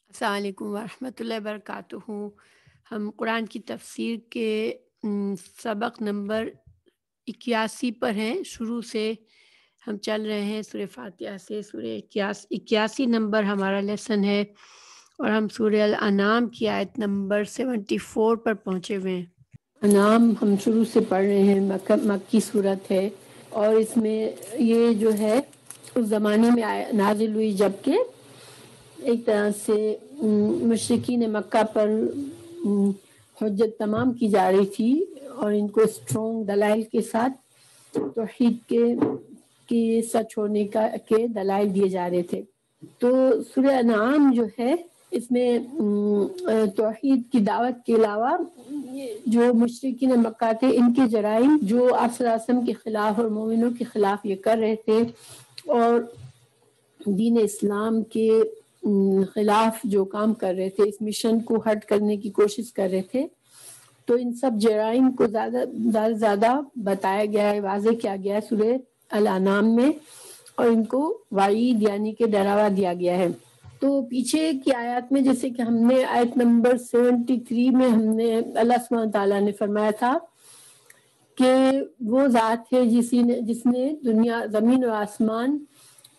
السلام علیکم ورحمۃ اللہ وبرکاتہ۔ ہم قرآن کی تفسیر کے سبق نمبر 81 پر ہیں۔ شروع سے ہم چل رہے ہیں سورہ فاتحہ سے۔ سورہ 81 نمبر ہمارا لیسن ہے اور ہم سورہ الانعام کی آیت نمبر 74 پر پہنچے ہوئے ہیں۔ انعام ہم شروع سے پڑھ رہے ہیں، مکی صورت ہے، اور اس میں یہ جو ہے اس زمانے میں نازل ہوئی جبکہ ایک طرح سے مشرکین مکہ پر حجت تمام کی جا رہی تھی اور ان کو اسٹرانگ دلائل کے ساتھ توحید کے سچ ہونے کے دلائل دیے جا رہے تھے۔ تو سورہ انعام جو ہے اس میں توحید کی دعوت کے علاوہ جو مشرکین مکہ تھے ان کے جرائم جو آپ صلی اللہ علیہ وسلم کے خلاف اور مومنوں کے خلاف یہ کر رہے تھے اور دین اسلام کے خلاف جو کام کر رہے تھے، اس مشن کو ہٹ کرنے کی کوشش کر رہے تھے، تو ان سب جرائم کو زیادہ بتایا گیا ہے، واضح کیا گیا ہے سورہ الانعام میں، اور ان کو وعید یعنی کہ ڈراوا دیا گیا ہے۔ تو پیچھے کی آیات میں جیسے کہ ہم نے آیت نمبر 73 میں ہم نے اللہ سبحانہ تعالیٰ نے فرمایا تھا کہ وہ ذات ہے جس نے دنیا زمین و آسمان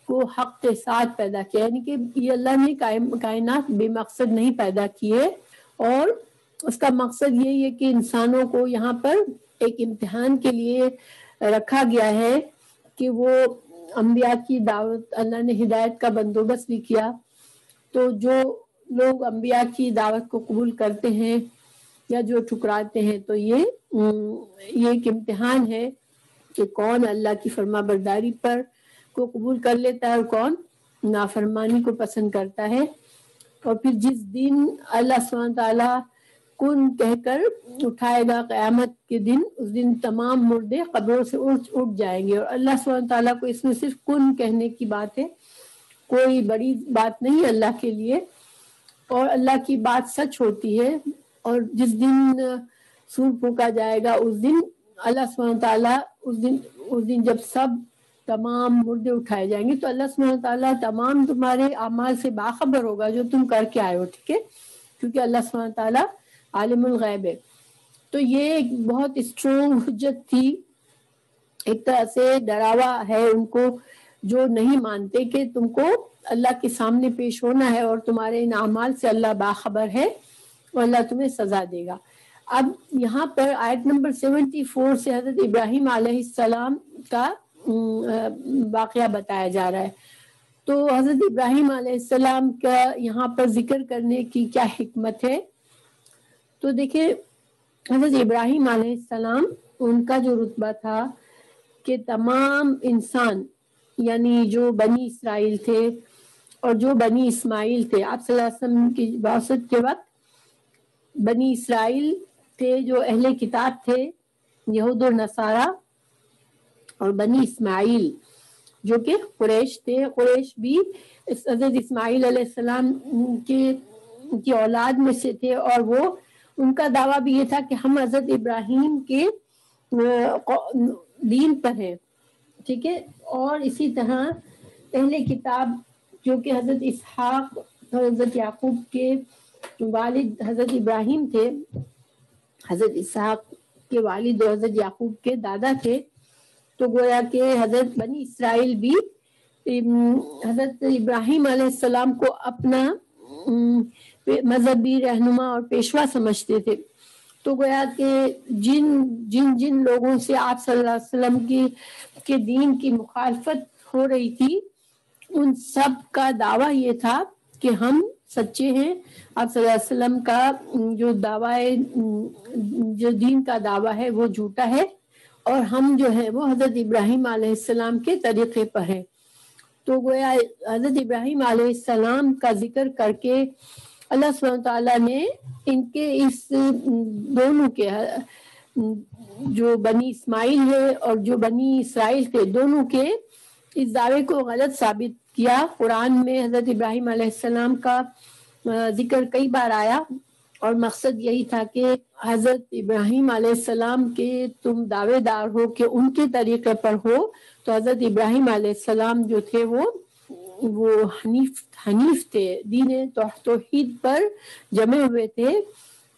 کو حق کے ساتھ پیدا کیا، یعنی کہ یہ اللہ نے کائنات بے مقصد نہیں پیدا کیے، اور اس کا مقصد یہی ہے کہ انسانوں کو یہاں پر ایک امتحان کے لیے رکھا گیا ہے کہ وہ انبیاء کی دعوت، اللہ نے ہدایت کا بندوبست بھی کیا، تو جو لوگ انبیاء کی دعوت کو قبول کرتے ہیں یا جو ٹھکراتے ہیں تو یہ ایک امتحان ہے کہ کون اللہ کی فرما برداری پر کو قبول کر لیتا ہے اور کون نافرمانی کو پسند کرتا ہے۔ اور پھر جس دن اللہ سبحانہ تعالیٰ کن کہہ کر اٹھائے گا قیامت کے دن، اس دن تمام مردے قبروں سے اٹھ جائیں گے، اور اللہ سبحانہ تعالیٰ کو اس میں صرف کن کہنے کی بات ہے، کوئی بڑی بات نہیں اللہ کے لیے، اور اللہ کی بات سچ ہوتی ہے۔ اور جس دن سور پھونکا جائے گا اس دن اللہ سبحانہ تعالیٰ اس دن جب سب تمام مردے اٹھائے جائیں گے تو اللہ سبحانہ تعالیٰ تمام تمہارے اعمال سے باخبر ہوگا جو تم کر کے آئے ہو، ٹھیک ہے، کیونکہ اللہ سبحانہ تعالیٰ عالم الغیب ہے۔ تو یہ ایک بہت اسٹرانگ حجت تھی، ایک طرح سے ڈراوا ہے ان کو جو نہیں مانتے کہ تم کو اللہ کے سامنے پیش ہونا ہے اور تمہارے ان اعمال سے اللہ باخبر ہے اور اللہ تمہیں سزا دے گا۔ اب یہاں پر آیت نمبر 74 سے حضرت ابراہیم علیہ السلام کا واقعہ بتایا جا رہا ہے۔ تو حضرت ابراہیم علیہ السلام کا یہاں پر ذکر کرنے کی کیا حکمت ہے؟ تو دیکھیں حضرت ابراہیم علیہ السلام ان کا جو رتبہ تھا کہ تمام انسان یعنی جو بنی اسرائیل تھے اور جو بنی اسماعیل تھے، آپ صلی اللہ علیہ وسلم کی بعثت کے وقت بنی اسرائیل تھے جو اہل کتاب تھے، یہود و نصارہ، اور بنی اسماعیل جو کہ قریش تھے۔ قریش بھی حضرت اسماعیل علیہ السلام کی اولاد میں سے تھے، اور وہ ان کا دعویٰ بھی یہ تھا کہ ہم حضرت ابراہیم کے دین پر ہیں، ٹھیک ہے۔ اور اسی طرح اہل کتاب جو کہ حضرت اسحاق اور حضرت یعقوب کے والد حضرت ابراہیم تھے، حضرت اسحاق کے والد اور حضرت یعقوب کے دادا تھے، تو گویا کہ حضرت بنی اسرائیل بھی حضرت ابراہیم علیہ السلام کو اپنا مذہبی رہنما اور پیشوا سمجھتے تھے۔ تو گویا کہ جن لوگوں سے آپ صلی اللہ علیہ وسلم کے دین کی مخالفت ہو رہی تھی، ان سب کا دعویٰ یہ تھا کہ ہم سچے ہیں، آپ صلی اللہ علیہ وسلم کا جو دعویٰ جو دین کا دعویٰ ہے وہ جھوٹا ہے، اور ہم جو ہے وہ حضرت ابراہیم علیہ السلام کے طریقے پر ہیں۔ تو گویا حضرت ابراہیم علیہ السلام کا ذکر کر کے اللہ سبحانہ تعالیٰ نے ان کے اس دونوں کے جو بنی اسماعیل ہے اور جو بنی اسرائیل تھے، دونوں کے اس دعوے کو غلط ثابت کیا۔ قرآن میں حضرت ابراہیم علیہ السلام کا ذکر کئی بار آیا، اور مقصد یہی تھا کہ حضرت ابراہیم علیہ السلام کے تم دعوے دار ہو کہ ان کے طریقے پر ہو، تو حضرت ابراہیم علیہ السلام جو تھے وہ وہ حنیف تھے، دین توحید پر جمے ہوئے تھے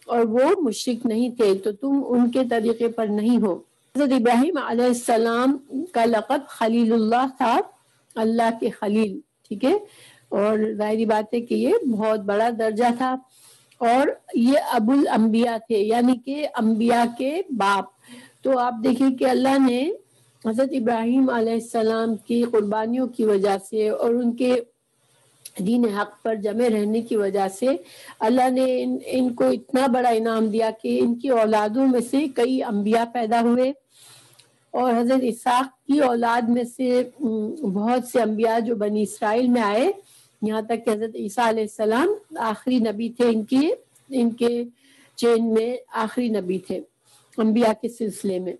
اور وہ مشرک نہیں تھے، تو تم ان کے طریقے پر نہیں ہو۔ حضرت ابراہیم علیہ السلام کا لقب خلیل اللہ تھا، اللہ کے خلیل، ٹھیک ہے، اور ظاہری بات ہے کہ یہ بہت بڑا درجہ تھا، اور یہ ابو الانبیاء تھے، یعنی کہ انبیاء کے باپ۔ تو آپ دیکھیں کہ اللہ نے حضرت ابراہیم علیہ السلام کی قربانیوں کی وجہ سے اور ان کے دین حق پر جمے رہنے کی وجہ سے اللہ نے ان کو اتنا بڑا انعام دیا کہ ان کی اولادوں میں سے کئی انبیاء پیدا ہوئے، اور حضرت اسحاق کی اولاد میں سے بہت سے انبیاء جو بنی اسرائیل میں آئے، یہاں تک کہ حضرت عیسیٰ علیہ السلام آخری نبی تھے، ان کے چین میں آخری نبی تھے انبیاء کے سلسلے میں۔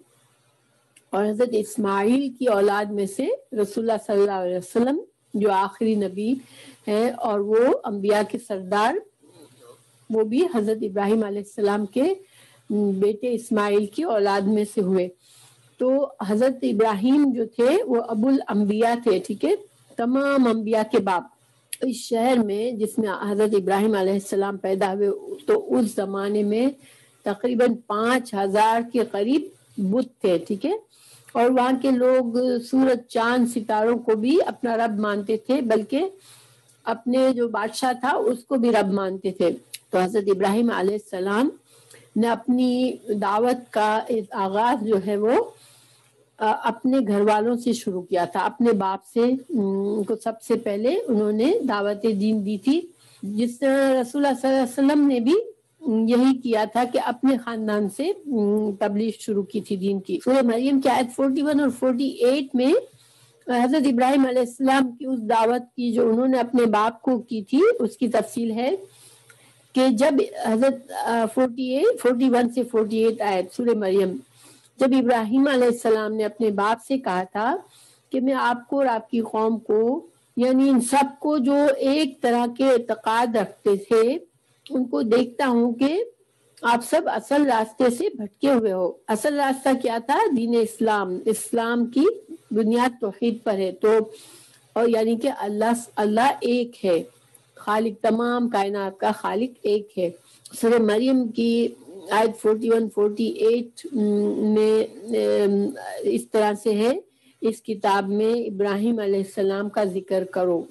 اور حضرت اسماعیل کی اولاد میں سے رسول اللہ صلی اللہ علیہ وسلم جو آخری نبی ہے اور وہ انبیاء کے سردار، وہ بھی حضرت ابراہیم علیہ السلام کے بیٹے اسماعیل کی اولاد میں سے ہوئے۔ تو حضرت ابراہیم جو تھے وہ ابو الانبیاء تھے، ٹھیک ہے، تمام انبیاء کے باپ۔ اس شہر میں جس میں حضرت ابراہیم علیہ السلام پیدا ہوئے، تو اس زمانے میں تقریباً 5000 کے قریب بت تھے، ٹھیک ہے، اور وہاں کے لوگ سورج، چاند، ستاروں کو بھی اپنا رب مانتے تھے، بلکہ اپنے جو بادشاہ تھا اس کو بھی رب مانتے تھے۔ تو حضرت ابراہیم علیہ السلام نے اپنی دعوت کا آغاز جو ہے وہ اپنے گھر والوں سے شروع کیا تھا، اپنے باپ سے کو سب سے پہلے انہوں نے دعوت دین دی تھی، جس طرح رسول اللہ صلی اللہ علیہ وسلم نے بھی یہی کیا تھا کہ اپنے خاندان سے تبلیغ شروع کی تھی دین کی۔ سورہ مریم کی آیت 41 اور 48 میں حضرت ابراہیم علیہ السلام کی اس دعوت کی جو انہوں نے اپنے باپ کو کی تھی اس کی تفصیل ہے کہ جب حضرت 41 سے 48 آیت سورہ مریم، جب ابراہیم علیہ السلام نے اپنے باپ سے کہا تھا کہ میں آپ کو اور آپ کی قوم کو، یعنی ان سب کو جو ایک طرح کے اعتقاد رکھتے تھے، ان کو دیکھتا ہوں کہ آپ سب اصل راستے سے بھٹکے ہوئے ہو۔ اصل راستہ کیا تھا؟ دین اسلام کی بنیاد توحید پر ہے، تو اور یعنی کہ اللہ ایک ہے، خالق، تمام کائنات کا خالق ایک ہے۔ سورہ مریم کی آیت 41-48 میں اس طرح سے ہے، اس کتاب میں ابراہیم علیہ السلام کا ذکر کرو،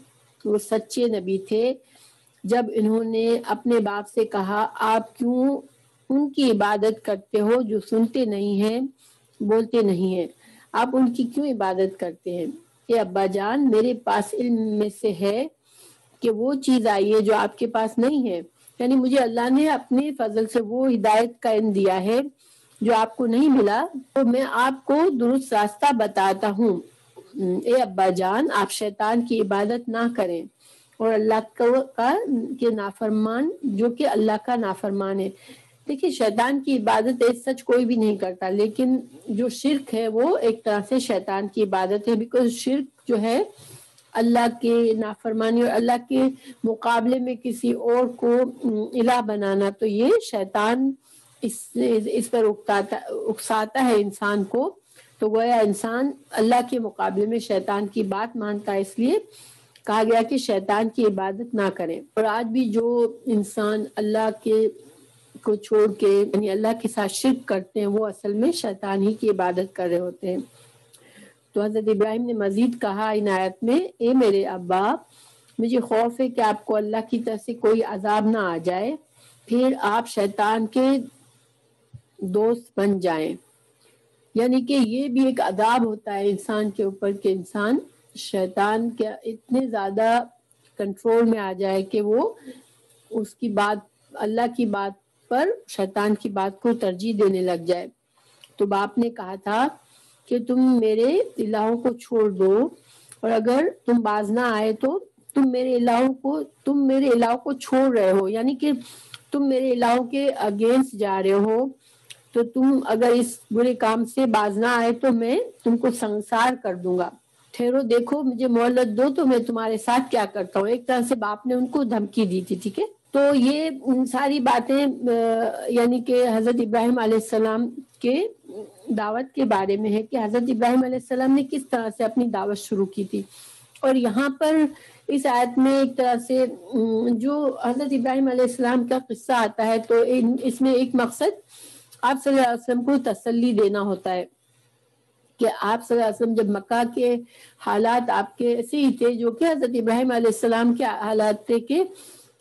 وہ سچے نبی تھے۔ جب انہوں نے اپنے باپ سے کہا آپ کیوں ان کی عبادت کرتے ہو جو سنتے نہیں ہیں، بولتے نہیں ہیں، آپ ان کی کیوں عبادت کرتے ہیں؟ اے ابا جان، میرے پاس علم میں سے ہے کہ وہ چیز آئی ہے جو آپ کے پاس نہیں ہے، یعنی مجھے اللہ نے اپنے فضل سے وہ ہدایت کا علم دیا ہے جو آپ کو نہیں ملا، تو میں آپ کو درست راستہ بتاتا ہوں۔ اے ابا جان، آپ شیطان کی عبادت نہ کریں اور اللہ کے نافرمان جو کہ اللہ کا نافرمان ہے۔ دیکھیے، شیطان کی عبادت سچ کوئی بھی نہیں کرتا، لیکن جو شرک ہے وہ ایک طرح سے شیطان کی عبادت ہے، بیکاز شرک جو ہے اللہ کے نافرمانی اور اللہ کے مقابلے میں کسی اور کو الہ بنانا، تو یہ شیطان اس پر اکساتا ہے انسان کو، تو گویا انسان اللہ کے مقابلے میں شیطان کی بات مانتا ہے، اس لیے کہا گیا کہ شیطان کی عبادت نہ کریں۔ اور آج بھی جو انسان اللہ کے کو چھوڑ کے یعنی اللہ کے ساتھ شرک کرتے ہیں، وہ اصل میں شیطان ہی کی عبادت کر رہے ہوتے ہیں۔ تو حضرت ابراہیم نے مزید کہا ان آیت میں، اے میرے ابا، مجھے خوف ہے کہ آپ کو اللہ کی طرف سے کوئی عذاب نہ آ جائے، پھر آپ شیطان کے دوست بن جائیں۔ یعنی کہ یہ بھی ایک عذاب ہوتا ہے انسان کے اوپر کہ انسان شیطان کے اتنے زیادہ کنٹرول میں آ جائے کہ وہ اس کی بات، اللہ کی بات پر شیطان کی بات کو ترجیح دینے لگ جائے۔ تو باپ نے کہا تھا کہ تم میرے الہوں کو چھوڑ دو، اور اگر تم باز نہ آئے تو تم میرے الہوں کو چھوڑ رہے ہو، یعنی کہ تم میرے الہوں کے اگینسٹ جا رہے ہو، تو تم اگر اس برے کام سے باز نہ آئے تو میں تم کو سنسار کر دوں گا، ٹھہرو دیکھو مجھے مہلت دو تو میں تمہارے ساتھ کیا کرتا ہوں۔ ایک طرح سے باپ نے ان کو دھمکی دی تھی، ٹھیک ہے۔ تو یہ ساری باتیں یعنی کہ حضرت ابراہیم علیہ السلام کے دعوت کے بارے میں ہے کہ حضرت ابراہیم علیہ السلام نے کس طرح سے اپنی دعوت شروع کی تھی۔ اور یہاں پر اس آیت میں ایک طرح سے جو حضرت ابراہیم علیہ السلام کا قصہ آتا ہے تو اس میں ایک مقصد آپ صلی اللہ علیہ وسلم کو تسلی دینا ہوتا ہے کہ آپ صلی اللہ علیہ وسلم جب مکہ کے حالات آپ کے ایسے ہی تھے جو کہ حضرت ابراہیم علیہ السلام کے حالات تھے کہ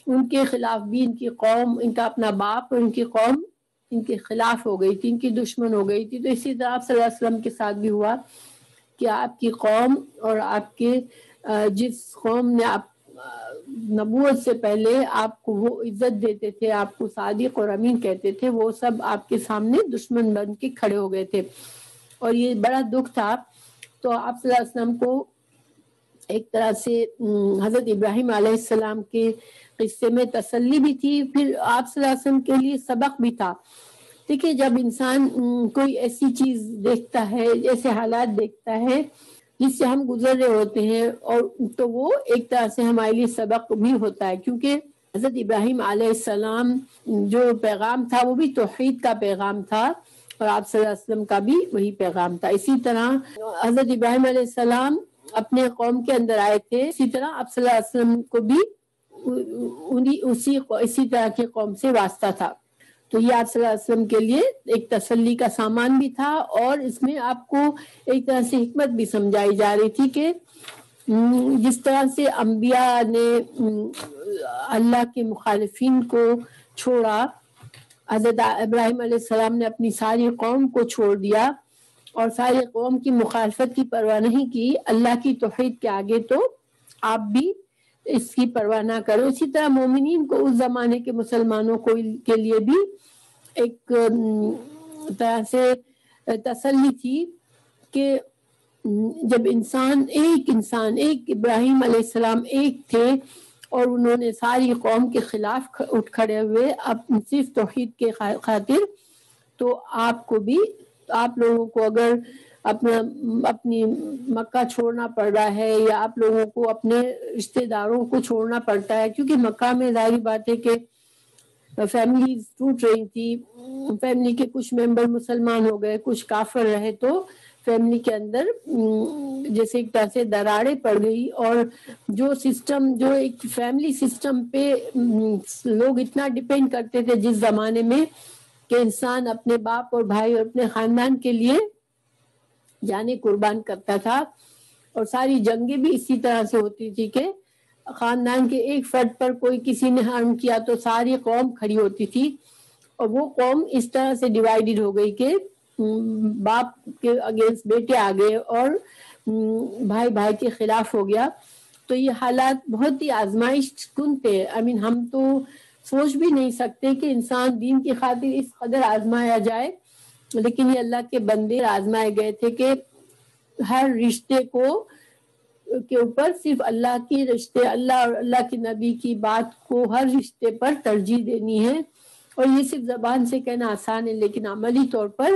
ان کے خلاف بھی ان کی قوم، ان کا اپنا باپ اور ان کی قوم ان کے خلاف ہو گئی تھی، ان کی دشمن ہو گئی تھی. تو اسی طرح آپ صلی اللہ علیہ وسلم کے ساتھ بھی ہوا کہ آپ کی قوم اور آپ کے جس قوم نے آپ نبوت سے پہلے آپ کو وہ عزت دیتے تھے، آپ کو صادق اور امین کہتے تھے، وہ سب آپ کے سامنے دشمن بن کے کھڑے ہو گئے تھے اور یہ بڑا دکھ تھا. تو آپ صلی اللہ علیہ وسلم کو ایک طرح سے حضرت ابراہیم علیہ السلام کے قصے میں تسلی بھی تھی، پھر آپ صلی اللہ علیہ وسلم کے لیے سبق بھی تھا. دیکھیے جب انسان کوئی ایسی چیز دیکھتا ہے، ایسے حالات دیکھتا ہے جس سے ہم گزر رہے ہوتے ہیں، اور تو وہ ایک طرح سے ہمارے لیے سبق بھی ہوتا ہے، کیونکہ حضرت ابراہیم علیہ السلام جو پیغام تھا وہ بھی توحید کا پیغام تھا اور آپ صلی اللہ علیہ وسلم کا بھی وہی پیغام تھا. اسی طرح حضرت ابراہیم علیہ السلام اپنے قوم کے اندر آئے تھے، اسی طرح آپ صلی اللہ علیہ وسلم کو بھی اسی طرح کی قوم سے واسطہ تھا. تو یہ آپ صلی اللہ علیہ وسلم کے لیے ایک تسلی کا سامان بھی تھا، اور اس میں آپ کو ایک طرح سے حکمت بھی سمجھائی جا رہی تھی کہ جس طرح سے انبیاء نے اللہ کے مخالفین کو چھوڑا، حضرت ابراہیم علیہ السلام نے اپنی ساری قوم کو چھوڑ دیا اور ساری قوم کی مخالفت کی پرواہ نہیں کی اللہ کی توحید کے آگے، تو آپ بھی اس کی پرواہ نہ کرو. اسی طرح مومنین کو اس زمانے کے مسلمانوں کو کے لیے بھی ایک طرح سے تسلی تھی کہ جب انسان ایک ابراہیم علیہ السلام ایک تھے اور انہوں نے ساری قوم کے خلاف اٹھ کھڑے ہوئے اب صرف توحید کے خاطر، تو آپ کو بھی، آپ لوگوں کو اگر اپنی مکہ چھوڑنا پڑ رہا ہے یا آپ لوگوں کو اپنے رشتہ داروں کو چھوڑنا پڑتا ہے، کیونکہ مکہ میں ظاہری بات ہے کہ فیملیز ٹوٹ رہی تھی، فیملی کے کچھ ممبر مسلمان ہو گئے، کچھ کافر رہے، تو فیملی کے اندر جیسے ایک طرح سے دراڑیں پڑ گئی، اور جو ایک فیملی سسٹم پہ لوگ اتنا ڈیپینڈ کرتے تھے جس زمانے میں کہ انسان اپنے باپ اور بھائی اور اپنے خاندان کے لیے جانے قربان کرتا تھا، اور ساری جنگیں بھی اسی طرح سے ہوتی تھی کہ خاندان کے ایک فرد پر کوئی کسی نے حرم کیا تو ساری قوم کھڑی ہوتی تھی، اور وہ قوم اس طرح سے ڈیوائیڈڈ ہو گئی کہ باپ کے اگینسٹ بیٹے آ گئے اور بھائی بھائی کے خلاف ہو گیا. تو یہ حالات بہت ہی آزمائش کن تھے. ہم تو سوچ بھی نہیں سکتے کہ انسان دین کی خاطر اس قدر آزمایا جائے، لیکن یہ اللہ کے بندے آزمائے گئے تھے کہ ہر رشتے کے اوپر صرف اللہ کی رشتے، اللہ اور اللہ کے نبی کی بات کو ہر رشتے پر ترجیح دینی ہے. اور یہ صرف زبان سے کہنا آسان ہے، لیکن عملی طور پر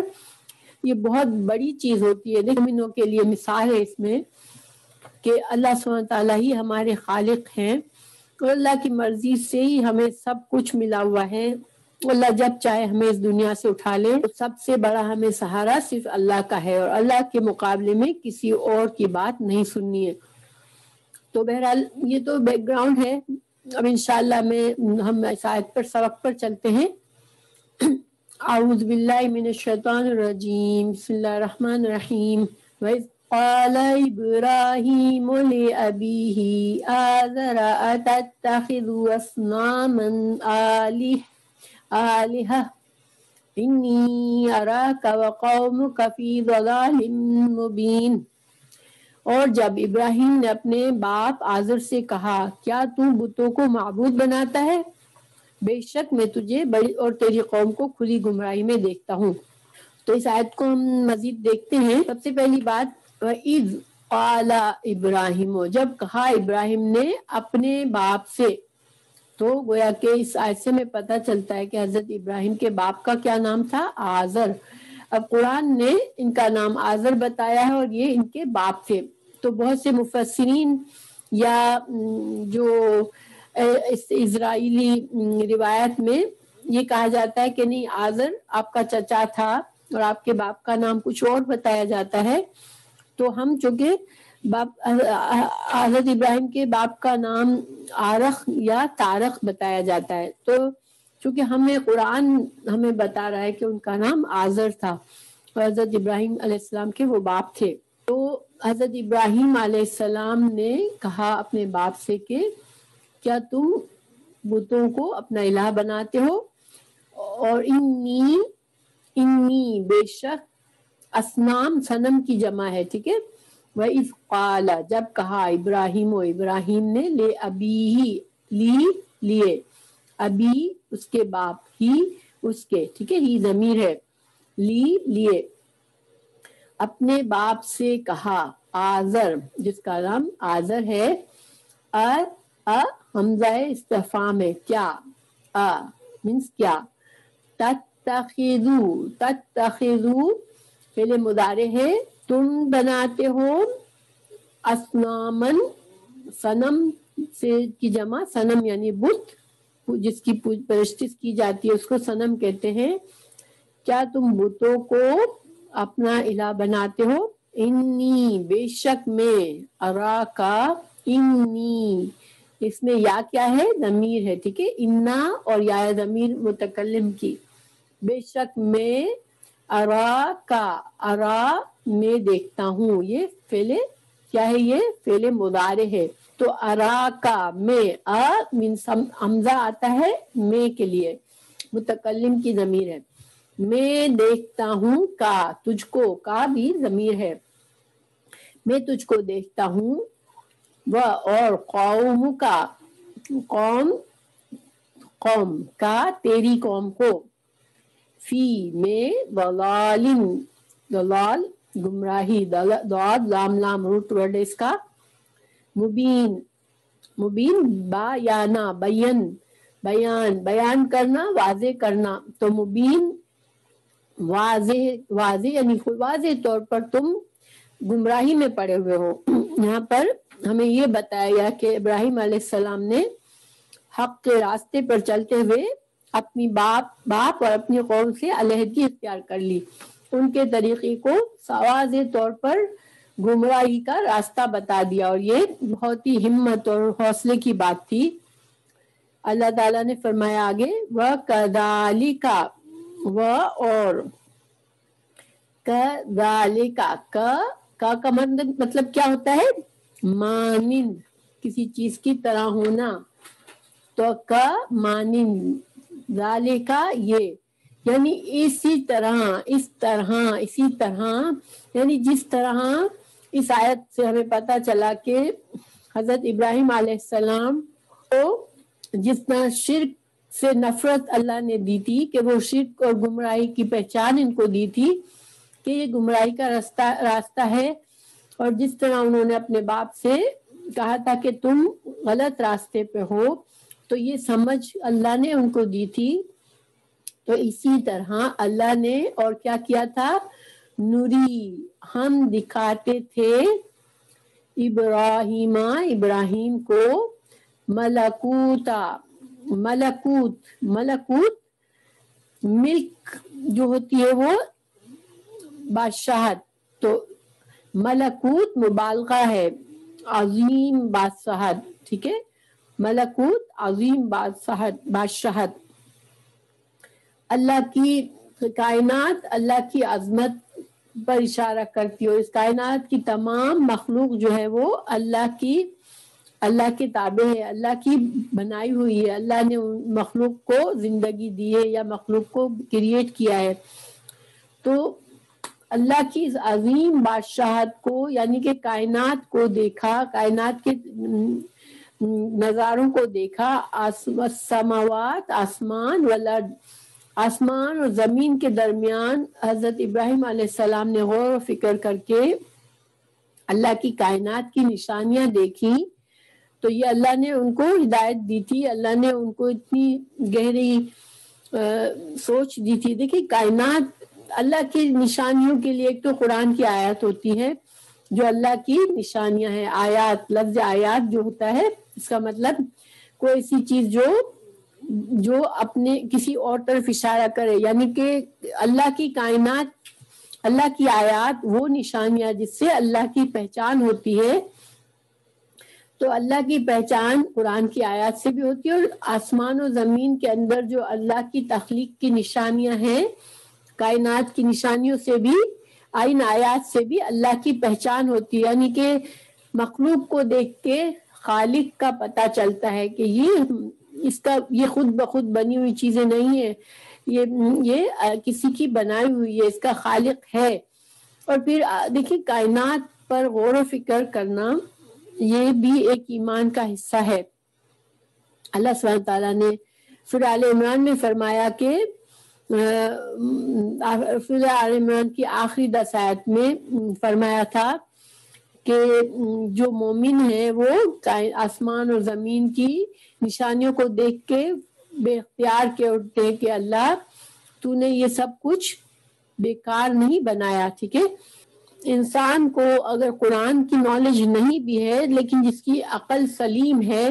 یہ بہت بڑی چیز ہوتی ہے. مومنوں کے لیے مثال ہے اس میں کہ اللہ سبحانہ تعالیٰ ہی ہمارے خالق ہیں، اور اللہ کی مرضی سے ہی ہمیں سب کچھ ملا ہوا ہے. اللہ جب چاہے ہمیں اس دنیا سے اٹھا لے. سب سے بڑا ہمیں سہارا صرف اللہ کا ہے، اور اللہ کے مقابلے میں کسی اور کی بات نہیں سننی ہے. تو بہرحال یہ تو بیک گراؤنڈ ہے. اب انشاءاللہ ہم اس آیت پر سبق پر چلتے ہیں. اعوذ باللہ من الشیطان الرجیم، بسم اللہ الرحمن الرحیم. وَإِذْ قَالَ إِبْرَاهِيمُ لِأَبِيهِ آزَرَ أَتَتَّخِذُ أَصْنَامًا آلِهَةً إِنِّي أَرَاكَ وَقَوْمَكَ فِي ضَلَالٍ مُبِينٍ. اور جب ابراہیم نے اپنے باپ آزر سے کہا، کیا تو بتوں کو معبود بناتا ہے؟ بے شک میں تجھے بڑی اور تیری قوم کو کھلی گمراہی میں دیکھتا ہوں. تو اس آیت کو ہم مزید دیکھتے ہیں. سب سے پہلی بات، وَإِذْ قَالَ إِبْرَاهِيمُ، جب کہا ابراہیم نے اپنے باپ سے. تو گویا کہ اس آیت سے میں پتہ چلتا ہے کہ حضرت ابراہیم کے باپ کا کیا نام تھا؟ آزر. اب قرآن نے ان کا نام آزر بتایا ہے اور یہ ان کے باپ تھے. تو بہت سے مفسرین یا جو اسرائیلی روایت میں یہ کہا جاتا ہے کہ نہیں، آزر آپ کا چچا تھا اور آپ کے باپ کا نام کچھ اور بتایا جاتا ہے. تو ہم چونکہ حضرت ابراہیم کے باپ کا نام آرخ یا تارخ بتایا جاتا ہے، تو چونکہ قرآن ہمیں بتا رہا ہے کہ ان کا نام آزر تھا اور حضرت ابراہیم علیہ السلام کے وہ باپ تھے، تو حضرت ابراہیم علیہ السلام نے کہا اپنے باپ سے کہ کیا تم بتوں کو اپنا الہ بناتے ہو؟ اور انی بے شک، اصنام صنم کی جمع ہے، ٹھیک ہے، وَإِذْ قَالَ جب کہا ابراہیم نے لے ابی لیے ابی اس کے باپ، ہی اس کے، ٹھیک ہے، ہی ضمیر ہے، لیے اپنے باپ سے کہا، آزر جس کا نام آزر ہے، حمزہ استفہام ہے، کیا، مینس کیا، تتخذو فعل مضارع ہے، تم بناتے ہو، اصنامن صنم سے کی جمع، صنم یعنی بت، جس کی پرستش کی جاتی ہے اس کو صنم کہتے ہیں، کیا تم بتوں کو اپنا الہ بناتے ہو؟ انی بے شک میں، اراکا انی، اس میں یا کیا ہے؟ ضمیر ہے، ٹھیک ہے، انا اور یا ضمیر متکلم کی، بے شک میں، ارا میں دیکھتا ہوں، یہ فعل کیا ہے؟ یہ فعل مضارع ہے، تو ارا کا میں، حمزہ آتا ہے میں کے لیے، متکلم کی ضمیر ہے، میں دیکھتا ہوں، کا تجھ کو، کا بھی ضمیر ہے، میں تجھ کو دیکھتا ہوں، اور قوم کا، قوم کا تیری قوم کو، فی میں، ضلال گمراہی، ضاد لام روٹ ورڈ اس کا، مبین بایانہ، بیان کرنا، واضح کرنا، تو مبین واضح یعنی واضح طور پر تم گمراہی میں پڑے ہوئے ہو۔ یہاں پر ہمیں یہ بتایا گیا کہ ابراہیم علیہ السلام نے حق کے راستے پر چلتے ہوئے اپنی باپ اور اپنی قوم سے علیحدگی اختیار کر لی، ان کے طریقے کو واضح طور پر گمراہی کا راستہ بتا دیا، اور یہ بہت ہی ہمت اور حوصلے کی بات تھی۔ اللہ تعالیٰ نے فرمایا آگے، وَكَذَلِكَ، اور کا مطلب کیا ہوتا ہے؟ مانند، کسی چیز کی طرح ہونا، تو کا مانند، ذالکا یہ، یعنی اسی طرح یعنی جس طرح اس آیت سے ہمیں پتہ چلا کہ حضرت ابراہیم علیہ السلام کو جس طرح شرک سے نفرت اللہ نے دی تھی، کہ وہ شرک اور گمراہی کی پہچان ان کو دی تھی کہ یہ گمراہی کا راستہ ہے، اور جس طرح انہوں نے اپنے باپ سے کہا تھا کہ تم غلط راستے پہ ہو، تو یہ سمجھ اللہ نے ان کو دی تھی، تو اسی طرح اللہ نے اور کیا کیا تھا؟ نوری، ہم دکھاتے تھے، ابراہیم کو، ملکوت ملک جو ہوتی ہے وہ بادشاہت، تو ملکوت مبالغہ ہے، عظیم بادشاہت، ٹھیک ہے، ملکوت عظیم بادشاہت، اللہ کی کائنات، اللہ کی عظمت پر اشارہ کرتی ہے، اس کائنات کی تمام مخلوق جو ہے وہ اللہ کے تابع ہے، اللہ کی بنائی ہوئی ہے، اللہ نے مخلوق کو زندگی دی ہے یا مخلوق کو کریٹ کیا ہے، تو اللہ کی اس عظیم بادشاہت کو، یعنی کہ کائنات کو دیکھا، کائنات کے نظاروں کو دیکھا، السماوات، آسمان، والارض، آسمان اور زمین کے درمیان حضرت ابراہیم علیہ السلام نے غور و فکر کر کے اللہ کی کائنات کی نشانیاں دیکھی، تو یہ اللہ نے ان کو ہدایت دی تھی، اللہ نے ان کو اتنی گہری سوچ دی تھی۔ دیکھیں کائنات اللہ کی نشانیوں کے لیے ایک تو قرآن کی آیات ہوتی ہے جو اللہ کی نشانیاں ہیں، آیات، لفظ آیات جو ہوتا ہے اس کا مطلب کوئی ایسی چیز جو اپنے کسی اور طرف اشارہ کرے، یعنی کہ اللہ کی کائنات اللہ کی آیات وہ نشانیاں جس سے اللہ کی پہچان ہوتی ہے، تو اللہ کی پہچان قرآن کی آیات سے بھی ہوتی ہے، اور آسمان و زمین کے اندر جو اللہ کی تخلیق کی نشانیاں ہیں، کائنات کی نشانیوں سے بھی، ان آیات سے بھی اللہ کی پہچان ہوتی ہے، یعنی کہ مخلوق کو دیکھ کے خالق کا پتہ چلتا ہے کہ یہ خود بخود بنی ہوئی چیزیں نہیں ہیں، یہ کسی کی بنائی ہوئی ہے، اس کا خالق ہے۔ اور پھر دیکھیں کائنات پر غور و فکر کرنا یہ بھی ایک ایمان کا حصہ ہے۔ اللہ سبحانہ تعالیٰ نے سورہ آل عمران میں فرمایا کہ سورہ آل عمران کی آخری 10 آیت میں فرمایا تھا کہ جو مومن ہیں وہ آسمان اور زمین کی نشانیوں کو دیکھ کے بے اختیار کے اٹھتے ہیں کہ اللہ تو نے یہ سب کچھ بیکار نہیں بنایا، ٹھیک ہے۔ انسان کو اگر قرآن کی نالج نہیں بھی ہے، لیکن جس کی عقل سلیم ہے،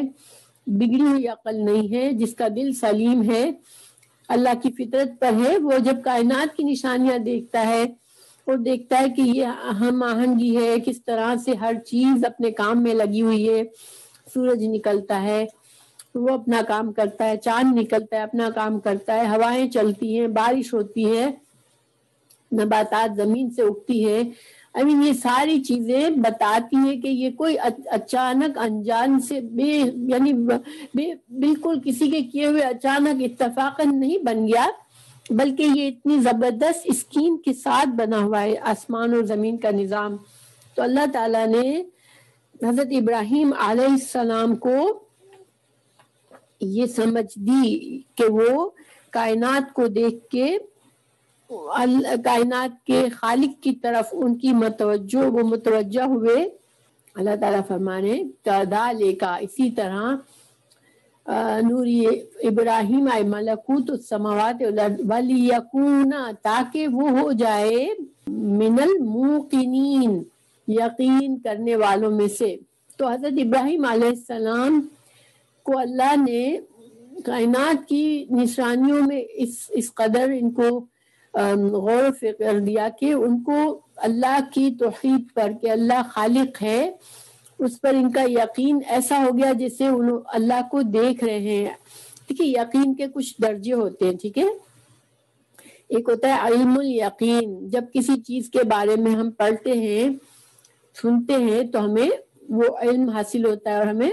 بگڑی ہوئی عقل نہیں ہے، جس کا دل سلیم ہے، اللہ کی فطرت پر ہے، وہ جب کائنات کی نشانیاں دیکھتا ہے اور دیکھتا ہے کہ یہ ہم آہنگی ہے، کس طرح سے ہر چیز اپنے کام میں لگی ہوئی ہے، سورج نکلتا ہے وہ اپنا کام کرتا ہے، چاند نکلتا ہے اپنا کام کرتا ہے، ہوائیں چلتی ہیں، بارش ہوتی ہے، نباتات زمین سے اگتی ہے، یہ ساری چیزیں بتاتی ہیں کہ یہ کوئی اچانک انجان سے بالکل کسی کے کیے ہوئے اچانک اتفاقاً نہیں بن گیا، بلکہ یہ اتنی زبردست اسکیم کے ساتھ بنا ہوا ہے آسمان اور زمین کا نظام۔ تو اللہ تعالیٰ نے حضرت ابراہیم علیہ السلام کو یہ سمجھ دی کہ وہ کائنات کو دیکھ کے کائنات کے خالق کی طرف ان کی وہ متوجہ ہوئے۔ اللہ تعالیٰ فرمانے کذالک، اسی طرح نوری ابراہیم ملکوت السماوات والارض ولیکون، تاکہ وہ ہو جائے من الموقنین، یقین کرنے والوں میں سے۔ تو حضرت ابراہیم علیہ السلام کو اللہ نے کائنات کی نشانیوں میں اس قدر ان کو غور و فکر دیا کہ ان کو اللہ کی توحید پر کہ اللہ خالق ہے اس پر ان کا یقین ایسا ہو گیا جیسے انہوں اللہ کو دیکھ رہے ہیں۔ ٹھیک ہے، یقین کے کچھ درجے ہوتے ہیں، ٹھیک ہے۔ ایک ہوتا ہے علم الیقین، جب کسی چیز کے بارے میں ہم پڑھتے ہیں سنتے ہیں تو ہمیں وہ علم حاصل ہوتا ہے اور ہمیں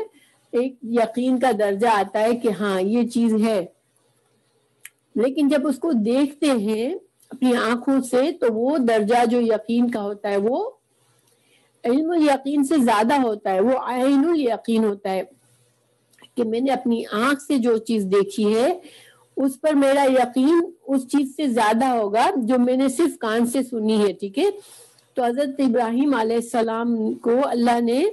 ایک یقین کا درجہ آتا ہے کہ ہاں یہ چیز ہے، لیکن جب اس کو دیکھتے ہیں اپنی آنکھوں سے تو وہ درجہ جو یقین کا ہوتا ہے وہ علم الیقین سے زیادہ ہوتا ہے، وہ عین الیقین ہوتا ہے کہ میں نے اپنی آنکھ سے جو چیز دیکھی ہے اس پر میرا یقین اس چیز سے زیادہ ہوگا جو میں نے صرف کان سے سنی ہے، ٹھیک ہے۔ تو حضرت ابراہیم علیہ السلام کو اللہ نے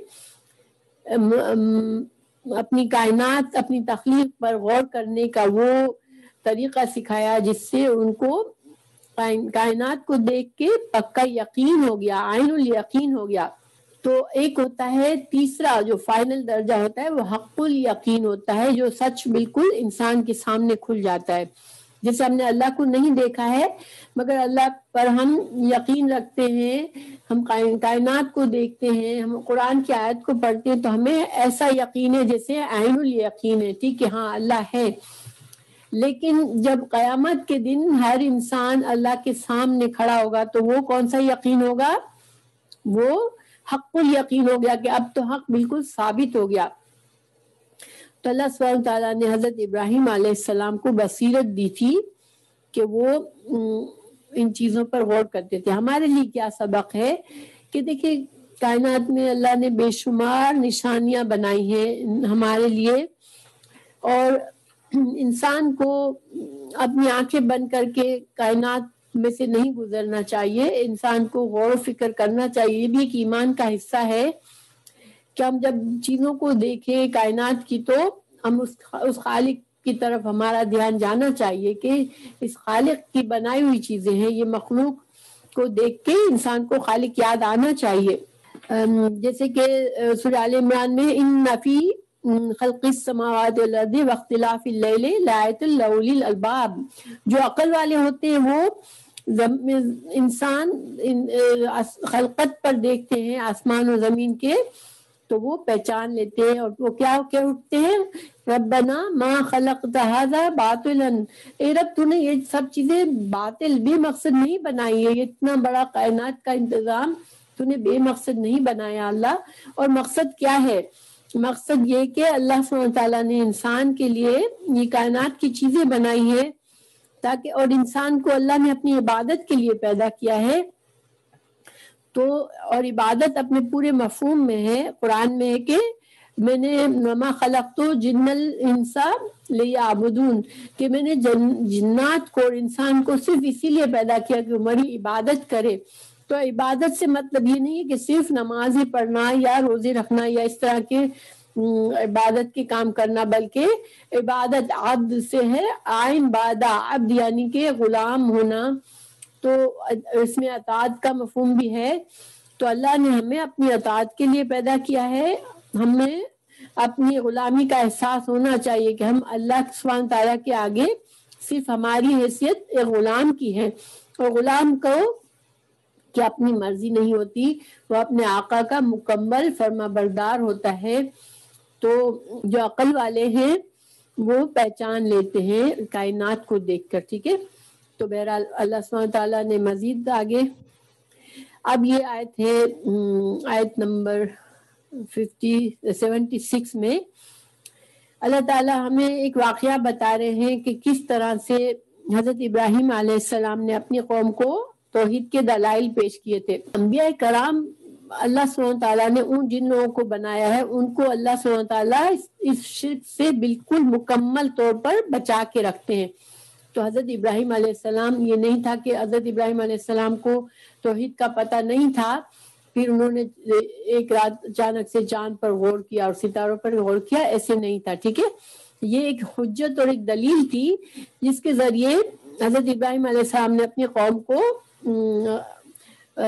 اپنی کائنات اپنی تخلیق پر غور کرنے کا وہ طریقہ سکھایا جس سے ان کو کائنات کو دیکھ کے پکا یقین ہو گیا، عین الیقین ہو گیا۔ تو ایک ہوتا ہے تیسرا جو فائنل درجہ ہوتا ہے وہ حق الیقین ہوتا ہے، جو سچ بالکل انسان کے سامنے کھل جاتا ہے، جیسے ہم نے اللہ کو نہیں دیکھا ہے مگر اللہ پر ہم یقین رکھتے ہیں، ہم کائنات کو دیکھتے ہیں، ہم قرآن کی آیت کو پڑھتے ہیں تو ہمیں ایسا یقین ہے جیسے عین الیقین ہے، ٹھیک ہے، ہاں اللہ ہے۔ لیکن جب قیامت کے دن ہر انسان اللہ کے سامنے کھڑا ہوگا تو وہ کون سا یقین ہوگا؟ وہ حق الیقین ہو گیا کہ اب تو حق بالکل ثابت ہو گیا۔ تو اللہ سبحانہ تعالیٰ نے حضرت ابراہیم علیہ السلام کو بصیرت دی تھی کہ وہ ان چیزوں پر غور کرتے تھے۔ ہمارے لیے کیا سبق ہے کہ دیکھیں کائنات میں اللہ نے بے شمار نشانیاں بنائی ہیں ہمارے لیے، اور انسان کو اپنی آنکھیں بند کر کے کائنات میں سے نہیں گزرنا چاہیے، انسان کو غور و فکر کرنا چاہیے۔ یہ بھی ایک ایمان کا حصہ ہے کہ ہم جب چیزوں کو دیکھیں کائنات کی تو ہم اس خالق کی طرف ہمارا دھیان جانا چاہیے کہ اس خالق کی بنائی ہوئی چیزیں ہیں، یہ مخلوق کو دیکھ کے انسان کو خالق یاد آنا چاہیے۔ جیسے کہ سورہ آل عمران میں ان فی خلق السماوات والارض واختلاف اللیل لآیات لأولی الالباب، جو عقل والے ہوتے ہیں وہ انسان خلقت پر دیکھتے ہیں آسمان و زمین کے تو وہ پہچان لیتے ہیں، اور وہ کیا اٹھتے ہیں، ربنا ما خلقت هذا باطلا، اے رب تو نے یہ سب چیزیں باطل بے مقصد نہیں بنائی ہے، یہ اتنا بڑا کائنات کا انتظام تو نے بے مقصد نہیں بنایا اللہ۔ اور مقصد کیا ہے؟ مقصد یہ کہ اللہ سبحانہ تعالیٰ نے انسان کے لیے یہ کائنات کی چیزیں بنائی ہے تاکہ، اور انسان کو اللہ نے اپنی عبادت کے لیے پیدا کیا ہے، تو اور عبادت اپنے پورے مفہوم میں ہے، قرآن میں ہے کہ میں نے وما خلقت جن الانس لیعبدون، کہ میں نے جنات کو اور انسان کو صرف اسی لیے پیدا کیا کہ ہماری عبادت کرے۔ تو عبادت سے مطلب یہ نہیں ہے کہ صرف نماز ہی پڑھنا یا روزے رکھنا یا اس طرح کے عبادت کے کام کرنا، بلکہ عبادت عبد سے ہے، عین بادہ عبد یعنی کہ غلام ہونا، تو اس میں اطاعت کا مفہوم بھی ہے۔ تو اللہ نے ہمیں اپنی اطاعت کے لیے پیدا کیا ہے، ہمیں اپنی غلامی کا احساس ہونا چاہیے کہ ہم اللہ سبحانہ تعالیٰ کے آگے صرف ہماری حیثیت ایک غلام کی ہے، اور غلام کو کہ اپنی مرضی نہیں ہوتی، وہ اپنے آقا کا مکمل فرما بردار ہوتا ہے۔ تو جو عقل والے ہیں وہ پہچان لیتے ہیں کائنات کو دیکھ کر، ٹھیک ہے۔ تو بہرحال اللہ سبحانہ تعالیٰ نے مزید آگے، اب یہ آیت ہے آیت نمبر 76 میں اللہ تعالیٰ ہمیں ایک واقعہ بتا رہے ہیں کہ کس طرح سے حضرت ابراہیم علیہ السلام نے اپنی قوم کو توحید کے دلائل پیش کیے تھے۔ انبیاء کرام اللہ سبحانہ تعالیٰ نے جن لوگوں کو بنایا ہے ان کو اللہ سبحانہ تعالیٰ اس شرک سے بالکل مکمل طور پر بچا کے رکھتے ہیں۔ تو حضرت ابراہیم علیہ السلام، یہ نہیں تھا کہ حضرت ابراہیم علیہ السلام کو توحید کا پتہ نہیں تھا، پھر انہوں نے ایک رات اچانک سے چاند پر غور کیا اور ستاروں پر غور کیا، ایسے نہیں تھا، ٹھیک ہے۔ یہ ایک حجت اور ایک دلیل تھی جس کے ذریعے حضرت ابراہیم علیہ السلام نے اپنی قوم کو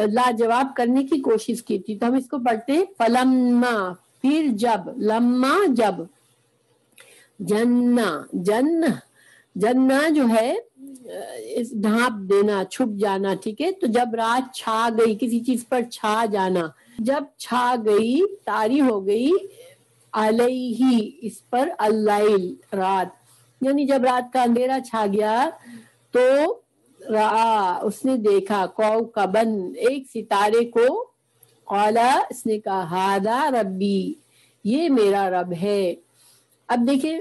لاجواب کرنے کی کوشش کی تھی۔ تو ہم اس کو پڑھتے ہیں، فلما، پھر جب، لما جب، جنہ جو ہے ڈھانپ دینا، چھپ جانا، ٹھیک ہے۔ تو جب رات چھا گئی، کسی چیز پر چھا جانا، جب چھا گئی، طاری ہو گئی، علیہ اس پر، اللیل رات، یعنی جب رات کا اندھیرا چھا گیا تو اس نے دیکھا کوكباً ایک ستارے کو، قالا اس نے کہا ھذا ربی یہ میرا رب ہے۔ اب دیکھیں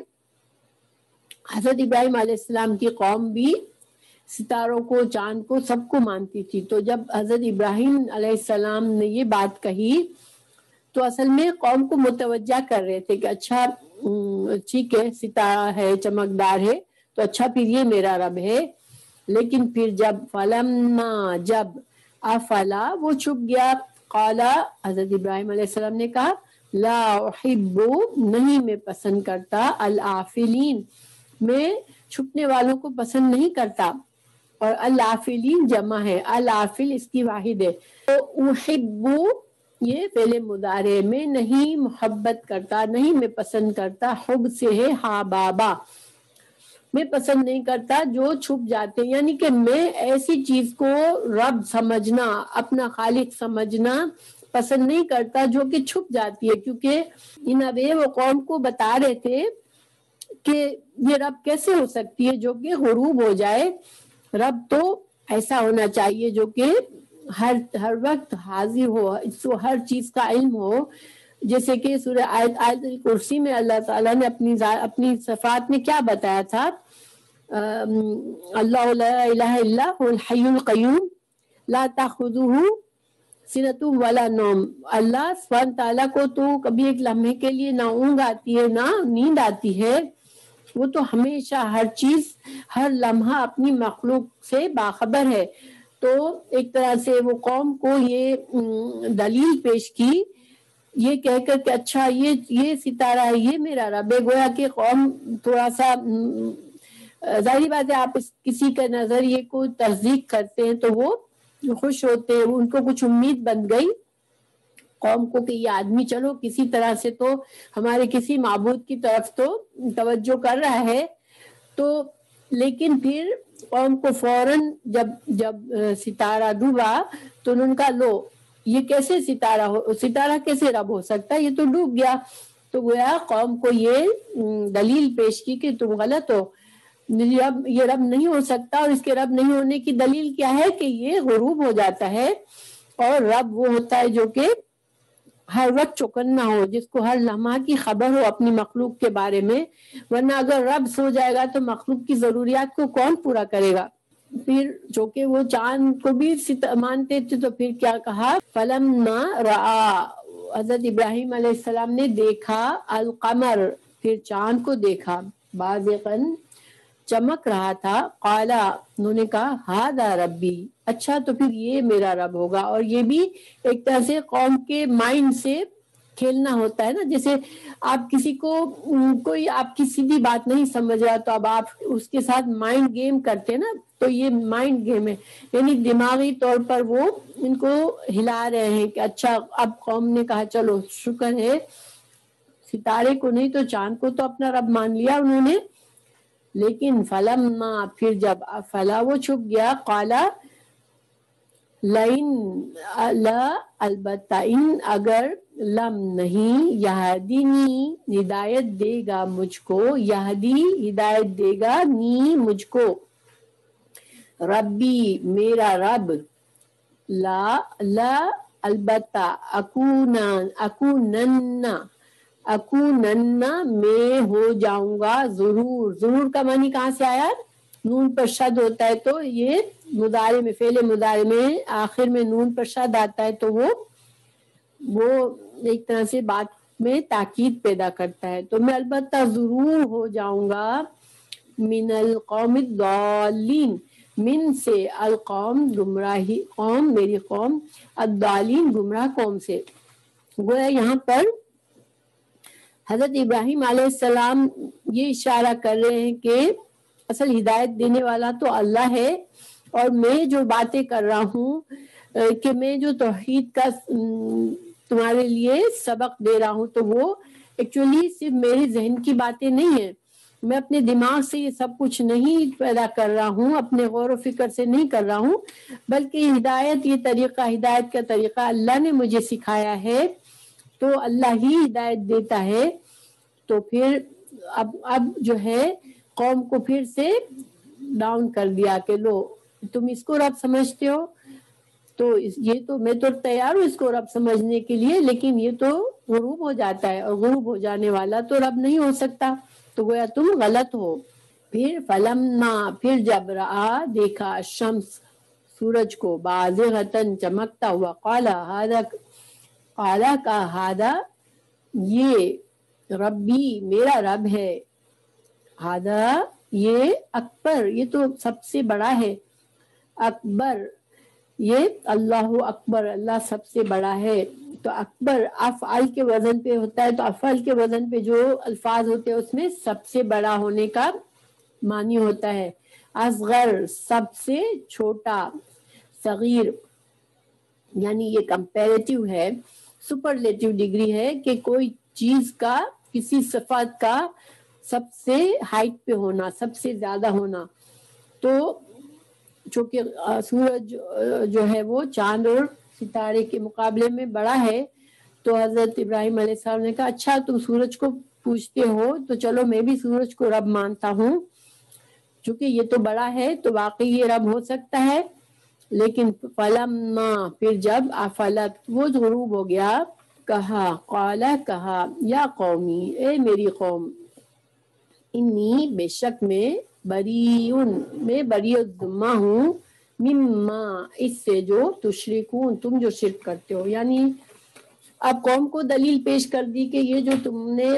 حضرت ابراہیم علیہ السلام کی قوم بھی ستاروں کو، چاند کو، سب کو مانتی تھی۔ تو جب حضرت ابراہیم علیہ السلام نے یہ بات کہی تو اصل میں قوم کو متوجہ کر رہے تھے کہ اچھا ٹھیک ہے، ستارہ ہے، چمکدار ہے، تو اچھا پھر یہ میرا رب ہے۔ لیکن پھر جب فلما جب افلا وہ چھپ گیا، قالا حضرت ابراہیم علیہ السلام نے کہا لا احب نہیں میں پسند کرتا، الآفلین میں چھپنے والوں کو پسند نہیں کرتا، اور الآفلین جمع ہے، الآفل اس کی واحد ہے۔ تو احب یہ فعل مضارع میں نہیں محبت کرتا، نہیں میں پسند کرتا، حب سے ہے ہا بابا، میں پسند نہیں کرتا جو چھپ جاتے، یعنی کہ میں ایسی چیز کو رب سمجھنا، اپنا خالق سمجھنا پسند نہیں کرتا جو کہ چھپ جاتی ہے، کیونکہ ان ابے وہ قوم کو بتا رہے تھے کہ یہ رب کیسے ہو سکتی ہے جو کہ غروب ہو جائے، رب تو ایسا ہونا چاہیے جو کہ ہر وقت حاضر ہو، اس کو ہر چیز کا علم ہو، جیسے کہ سورہ آیت الکرسی میں اللہ تعالیٰ نے اپنی صفات میں کیا بتایا تھا، اللہ لا الہ الا هو الحی القیوم لا تاخذہ سنۃ ولا نوم، اللہ سبحانہ تعالیٰ کو تو کبھی ایک لمحے کے لیے نہ اونگ آتی ہے نہ نیند آتی ہے، وہ تو ہمیشہ ہر چیز، ہر لمحہ اپنی مخلوق سے باخبر ہے۔ تو ایک طرح سے وہ قوم کو یہ دلیل پیش کی، یہ کہہ کر کہ اچھا یہ ستارہ ہے، یہ میرا رب ہے، گویا کہ قوم تھوڑا سا ظاہری بات ہے، آپ کسی کے نظریے کو تصدیق کرتے ہیں تو وہ خوش ہوتے ہیں، ان کو کچھ امید بن گئی قوم کو کہ یہ آدمی چلو کسی طرح سے تو ہمارے کسی معبود کی طرف تو توجہ کر رہا ہے۔ تو لیکن پھر قوم کو فوراً جب ستارہ ڈوبا تو انہوں نے کہا لو یہ کیسے ستارہ کیسے رب ہو سکتا ہے، یہ تو ڈوب گیا. تو گویا قوم کو یہ دلیل پیش کی کہ تم غلط ہو، یہ رب نہیں ہو سکتا. اور اس کے رب نہیں ہونے کی دلیل کیا ہے کہ یہ غروب ہو جاتا ہے، اور رب وہ ہوتا ہے جو کہ ہر وقت چوکنا ہو، جس کو ہر لمحہ کی خبر ہو اپنی مخلوق کے بارے میں. ورنہ اگر رب سو جائے گا تو مخلوق کی ضروریات کو کون پورا کرے گا؟ پھر چونکہ وہ چاند کو بھی مانتے تھے تو پھر کیا کہا، فلما رآ، حضرت ابراہیم علیہ السلام نے دیکھا، القمر، پھر چاند کو دیکھا، بازغاً، چمک رہا تھا، قالا، انہوں نے کہا ہذا ربی، اچھا تو پھر یہ میرا رب ہوگا. اور یہ بھی ایک طرح سے قوم کے مائنڈ سے کھیلنا ہوتا ہے نا. جیسے آپ کسی کو کوئی آپ کی سیدھی بات نہیں سمجھ رہا تو اب آپ اس کے ساتھ مائنڈ گیم کرتے ہیں نا، تو یہ مائنڈ گیم ہے، یعنی دماغی طور پر وہ ان کو ہلا رہے ہیں کہ اچھا اب قوم نے کہا چلو شکر ہے، ستارے کو نہیں تو چاند کو تو اپنا رب مان لیا انہوں نے. لیکن فلما، پھر جب فلا وہ چھپ گیا، قالا، لئن، لا، البتہ، ان، اگر، لم، نہیں، یہدینی، ہدایت دے گا مجھ کو، یہدی، ہدایت دے گا، نی، مجھ کو، ربی، میرا رب، لا، البتہ، اکونن، میں ہو جاؤں گا، ضرور کا معنی کہاں سے آیا؟ نون پر شد ہوتا ہے تو یہ مضارع میں، فعل مضارع میں آخر میں نون پر شد آتا ہے تو وہ ایک طرح سے بات میں تاکید پیدا کرتا ہے. تو میں البتہ ضرور ہو جاؤں گا، من القوم الضالین، من سے، القوم، گمراہی قوم، میری قوم، الضالین، گمراہ قوم سے. گویا یہاں پر حضرت ابراہیم علیہ السلام یہ اشارہ کر رہے ہیں کہ اصل ہدایت دینے والا تو اللہ ہے، اور میں جو باتیں کر رہا ہوں کہ میں جو توحید کا تمہارے لیے سبق دے رہا ہوں تو وہ ایکچولی صرف میرے ذہن کی باتیں نہیں ہیں، میں اپنے دماغ سے یہ سب کچھ نہیں پیدا کر رہا ہوں، اپنے غور و فکر سے نہیں کر رہا ہوں، بلکہ ہدایت کا طریقہ اللہ نے مجھے سکھایا ہے، تو اللہ ہی ہدایت دیتا ہے. تو پھر اب جو ہے قوم کو پھر سے ڈاؤن کر دیا کہ لو تم اس کو رب سمجھتے ہو، تو یہ تو میں تو تیار ہوں اس کو رب سمجھنے کے لیے، لیکن یہ تو غروب ہو جاتا ہے، اور غروب ہو جانے والا تو رب نہیں ہو سکتا، تو گویا تم غلط ہو. پھر فلما، پھر جب رآ، دیکھا، الشمس، سورج کو، بازغتاً، چمکتا ہوا، قالا کا، ہادا، یہ، ربی، میرا رب ہے، ہادا، یہ، اکبر، یہ تو سب سے بڑا ہے، اکبر، یہ اللہ اکبر، اللہ سب سے بڑا ہے. تو اکبر افعال کے وزن پہ ہوتا ہے، تو افعال کے وزن پہ جو الفاظ ہوتے ہیں اس میں سب سے بڑا ہونے کا معنی ہوتا ہے. اصغر، سب سے چھوٹا، صغیر، یعنی یہ کمپیریٹیو ہے، سپرلیٹیو ڈگری ہے کہ کوئی چیز کا، کسی صفت کا سب سے ہائٹ پہ ہونا، سب سے زیادہ ہونا. تو چونکہ سورج جو ہے وہ چاند اور ستارے کے مقابلے میں بڑا ہے، تو حضرت ابراہیم علیہ السلام نے کہا اچھا تم سورج کو پوچھتے ہو تو چلو میں بھی سورج کو رب مانتا ہوں، چونکہ یہ تو بڑا ہے تو واقعی یہ رب ہو سکتا ہے. لیکن فلما، پھر جب افلت، وہ غروب ہو گیا، کہا، قالا، کہا، یا قومی، اے میری قوم، انی، بے شک میں، میں بری الذمہ ہوں، مما، اس سے جو تشرکون، تم جو شرک کرتے ہو. یعنی اب قوم کو دلیل پیش کر دی کہ یہ جو تم نے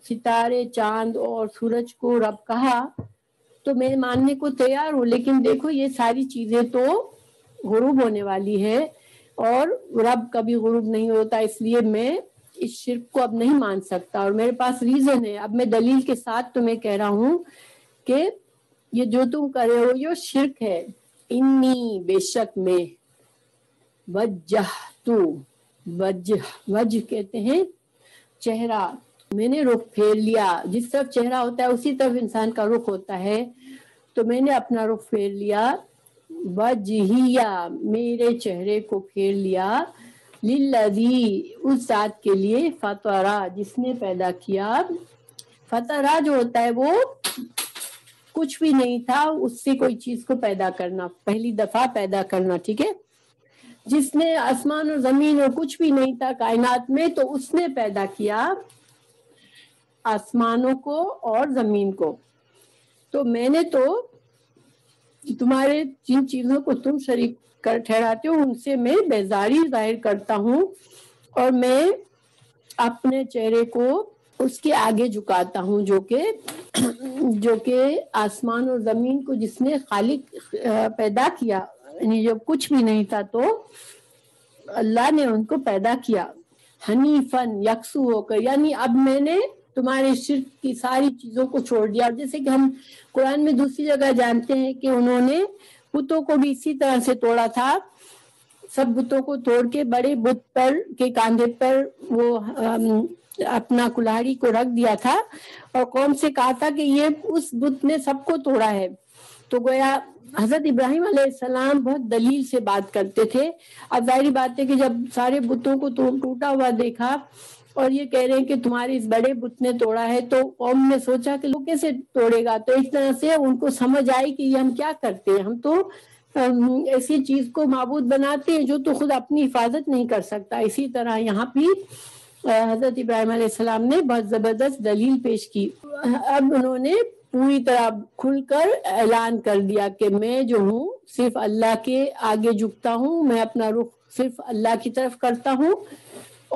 ستارے، چاند اور سورج کو رب کہا تو میں ماننے کو تیار ہوں، لیکن دیکھو یہ ساری چیزیں تو غروب ہونے والی ہے، اور رب کبھی غروب نہیں ہوتا، اس لیے میں اس شرک کو اب نہیں مان سکتا، اور میرے پاس ریزن ہے، اب میں دلیل کے ساتھ تمہیں کہہ رہا ہوں کہ یہ جو تم کر رہے ہو یہ شرک ہے. انی، بے شک میں، وجہ کہتے ہیں چہرہ، میں نے رخ پھیر لیا، جس طرف چہرہ ہوتا ہے اسی طرف انسان کا رخ ہوتا ہے، تو میں نے اپنا رخ پھیر لیا، وجہیا میرے چہرے کو پھیر لیا، للذی اس ذات کے لیے، فطرہ جس نے پیدا کیا۔ فطرہ جو ہوتا ہے وہ کچھ بھی نہیں تھا، اس سے کوئی چیز کو پیدا کرنا، پہلی دفعہ پیدا کرنا، ٹھیک ہے، جس نے آسمان اور زمین اور کچھ بھی نہیں تھا کائنات میں، تو اس نے پیدا کیا آسمانوں کو اور زمین کو۔ تو میں نے تو تمہارے جن چیزوں کو تم شریک کر ٹھہراتے ہو ان سے میں بیزاری ظاہر کرتا ہوں، اور میں اپنے چہرے کو اس کے آگے جھکاتا ہوں جو کہ آسمان اور زمین کو جس نے خالق پیدا کیا، یعنی جب کچھ بھی نہیں تھا تو اللہ نے ان کو پیدا کیا، حنیفن یکسو ہو کر، یعنی اب میں نے تمہارے شرک کی ساری چیزوں کو چھوڑ دیا۔ اور جیسے کہ ہم قرآن میں دوسری جگہ جانتے ہیں کہ انہوں نے بتوں کو بھی اسی طرح سے توڑا تھا، سب بتوں کو توڑ کے بڑے بت پر کے کاندھے پر وہ اپنا کلہاڑی کو رکھ دیا تھا، اور قوم سے کہا تھا کہ یہ اس بت نے سب کو توڑا ہے۔ تو گویا حضرت ابراہیم علیہ السلام بہت دلیل سے بات کرتے تھے۔ اب ظاہری بات ہے کہ جب سارے بتوں کو ٹوٹا ہوا دیکھا اور یہ کہہ رہے ہیں کہ تمہارے اس بڑے بت نے توڑا ہے، تو قوم نے سوچا کہ وہ کیسے توڑے گا، تو اس طرح سے ان کو سمجھ آئی کہ یہ ہم کیا کرتے ہیں، ہم تو ایسی چیز کو معبود بناتے ہیں جو تو خود اپنی حفاظت نہیں کر سکتا۔ اسی طرح یہاں بھی حضرت ابراہیم علیہ السلام نے بہت زبردست دلیل پیش کی۔ اب انہوں نے پوری طرح کھل کر اعلان کر دیا کہ میں جو ہوں صرف اللہ کے آگے جھکتا ہوں، میں اپنا رخ صرف اللہ کی طرف کرتا ہوں،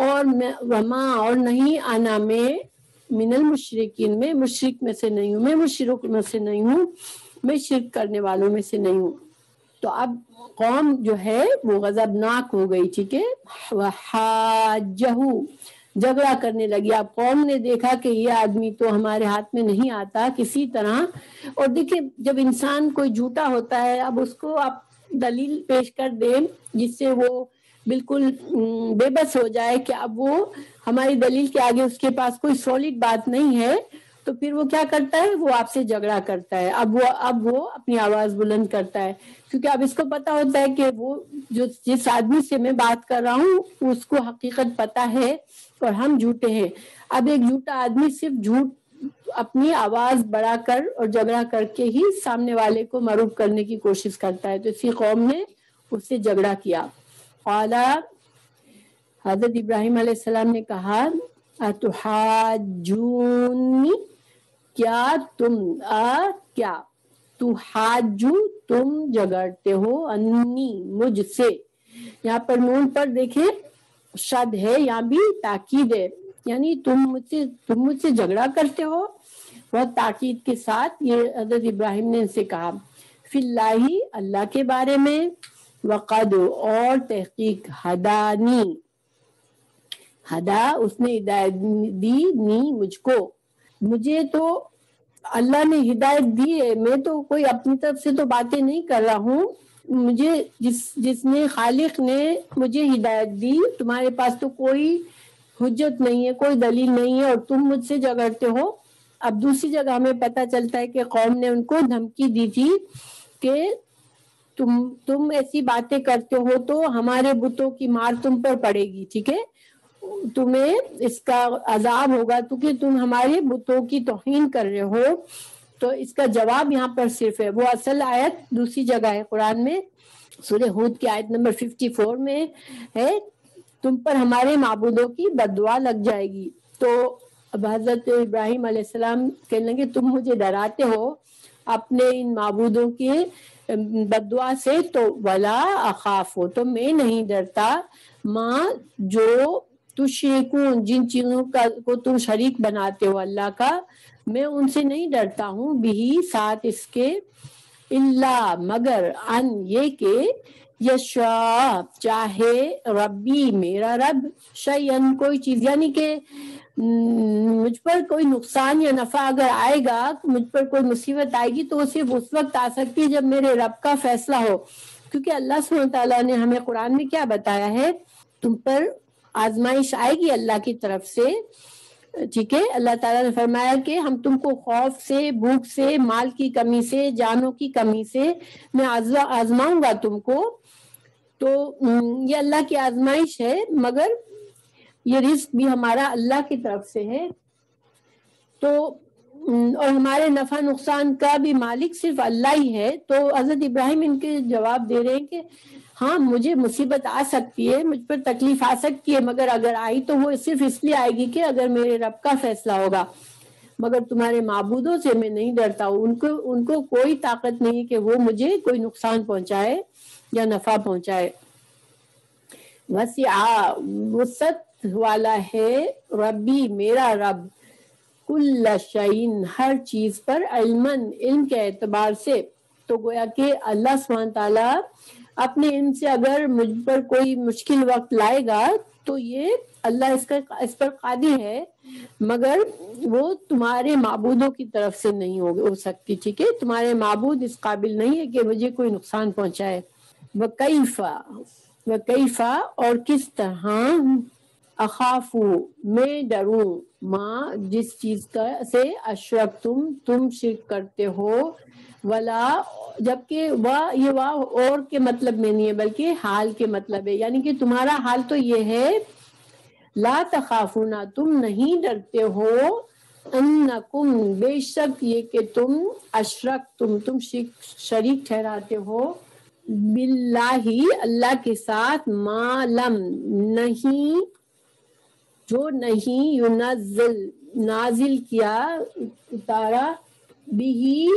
اور میں وما اور نہیں آنا میں من المشرکین، میں مشرک میں سے نہیں ہوں، میں مشرک میں سے نہیں ہوں، میں شرک کرنے والوں میں سے نہیں ہوں۔ تو اب قوم جو ہے وہ غضبناک ہو گئی، ٹھیک ہے، وحاجہ جھگڑا کرنے لگی۔ اب قوم نے دیکھا کہ یہ آدمی تو ہمارے ہاتھ میں نہیں آتا کسی طرح، اور دیکھیں جب انسان کوئی جھوٹا ہوتا ہے، اب اس کو آپ دلیل پیش کر دیں جس سے وہ بالکل بے بس ہو جائے کہ اب وہ ہماری دلیل کے آگے اس کے پاس کوئی سولڈ بات نہیں ہے، تو پھر وہ کیا کرتا ہے، وہ آپ سے جھگڑا کرتا ہے، اب وہ اپنی آواز بلند کرتا ہے، کیونکہ اب اس کو پتا ہوتا ہے کہ وہ جس آدمی سے میں بات کر رہا ہوں اس کو حقیقت پتا ہے اور ہم جھوٹے ہیں۔ اب ایک جھوٹا آدمی صرف جھوٹ اپنی آواز بڑھا کر اور جھگڑا کر کے ہی سامنے والے کو مرعوب کرنے کی کوشش کرتا ہے، تو اسی قوم نے اس سے جھگڑا کیا۔ قال حضرت ابراہیم علیہ السلام نے کہا اتحاجونی، کیا تحاجو تم جھگڑتے ہو، انی مجھ سے، یہاں پر نون پر دیکھیں شد ہے، یہاں بھی تاکید ہے، یعنی تم مجھ سے جھگڑا کرتے ہو، بہت تاکید کے ساتھ یہ حضرت ابراہیم نے ان سے کہا، فی اللہ اللہ کے بارے میں، وقد اور تحقیق، ہدانی ہدا اس نے ہدایت دی، نی مجھ کو، مجھے تو اللہ نے ہدایت دی ہے، میں تو کوئی اپنی طرف سے تو باتیں نہیں کر رہا ہوں، مجھے جس نے خالق نے مجھے ہدایت دی، تمہارے پاس تو کوئی حجت نہیں ہے، کوئی دلیل نہیں ہے، اور تم مجھ سے جھگڑتے ہو۔ اب دوسری جگہ ہمیں پتہ چلتا ہے کہ قوم نے ان کو دھمکی دی تھی کہ تم ایسی باتیں کرتے ہو تو ہمارے بتوں کی مار تم پر پڑے گی، ٹھیک ہے، تمہیں اس کا عذاب ہوگا کیونکہ تم ہمارے بتوں کی توہین کر رہے ہو۔ تو اس کا جواب یہاں پر صرف ہے، وہ اصل آیت دوسری جگہ ہے قرآن میں، سورہ ہود کی آیت نمبر 54 میں ہے، تم پر ہمارے معبودوں کی بد دعا لگ جائے گی۔ تو اب حضرت ابراہیم علیہ السلام کہنے لگے تم مجھے ڈراتے ہو اپنے ان معبودوں کی بد دعا سے، تو ولا اخاف ہو، تو میں نہیں ڈرتا، ماں جو تشرکون جن چیزوں کو تم شریک بناتے ہو اللہ کا، میں ان سے نہیں ڈرتا ہوں، بھی ساتھ اس کے، اللہ مگر، ان یہ کہ، یشاء چاہے، ربی میرا رب، شیئن کوئی چیز، یعنی کہ مجھ پر کوئی نقصان یا نفع اگر آئے گا، مجھ پر کوئی مصیبت آئے گی تو وہ صرف اس وقت آ سکتی ہے جب میرے رب کا فیصلہ ہو، کیونکہ اللہ سبحانہ تعالیٰ نے ہمیں قرآن میں کیا بتایا ہے، تم پر آزمائش آئے گی اللہ کی طرف سے، ٹھیک ہے، اللہ تعالیٰ نے فرمایا کہ ہم تم کو خوف سے، بھوک سے، مال کی کمی سے، جانوں کی کمی سے میں آزماؤں گا تم کو. تو یہ اللہ کی آزمائش ہے، مگر یہ رزق بھی ہمارا اللہ کی طرف سے ہے. تو اور ہمارے نفع نقصان کا بھی مالک صرف اللہ ہی ہے. تو حضرت ابراہیم ان کے جواب دے رہے ہیں کہ ہاں مجھے مصیبت آ سکتی ہے، مجھ پر تکلیف آ سکتی ہے، مگر اگر آئی تو وہ صرف اس لیے آئے گی کہ اگر میرے رب کا فیصلہ ہوگا. مگر تمہارے معبودوں سے میں نہیں ڈرتا ہوں. ان کو کوئی طاقت نہیں کہ وہ مجھے کوئی نقصان پہنچائے یا نفع پہنچائے. وسعت والا ہے ربی میرا رب، کل شعین ہر چیز پر، علم کے اعتبار سے. تو گویا کہ اللہ سبحانہ تعالیٰ اپنے علم سے اگر مجھ پر کوئی مشکل وقت لائے گا تو یہ اللہ اس پر قادر ہے، مگر وہ تمہارے معبودوں کی طرف سے نہیں ہو سکتی. ٹھیک ہے، تمہارے معبود اس قابل نہیں ہے کہ مجھے کوئی نقصان پہنچائے. وکیفا اور کس طرح، اخافو میں ڈروں، ماں جس چیز کا سے اشرک تم شرک کرتے ہو. ولا جبکہ یہ اور کے مطلب میں نہیں ہے بلکہ حال کے مطلب ہے، یعنی کہ تمہارا حال تو یہ ہے لا تخافونا تم نہیں ڈرتے ہو، انکم بے شک یہ کہ تم اشرک تم شریک ٹھہراتے ہو، باللہ اللہ کے ساتھ، ما لم نہیں جو نہیں، نازل کیا اتارا، بھی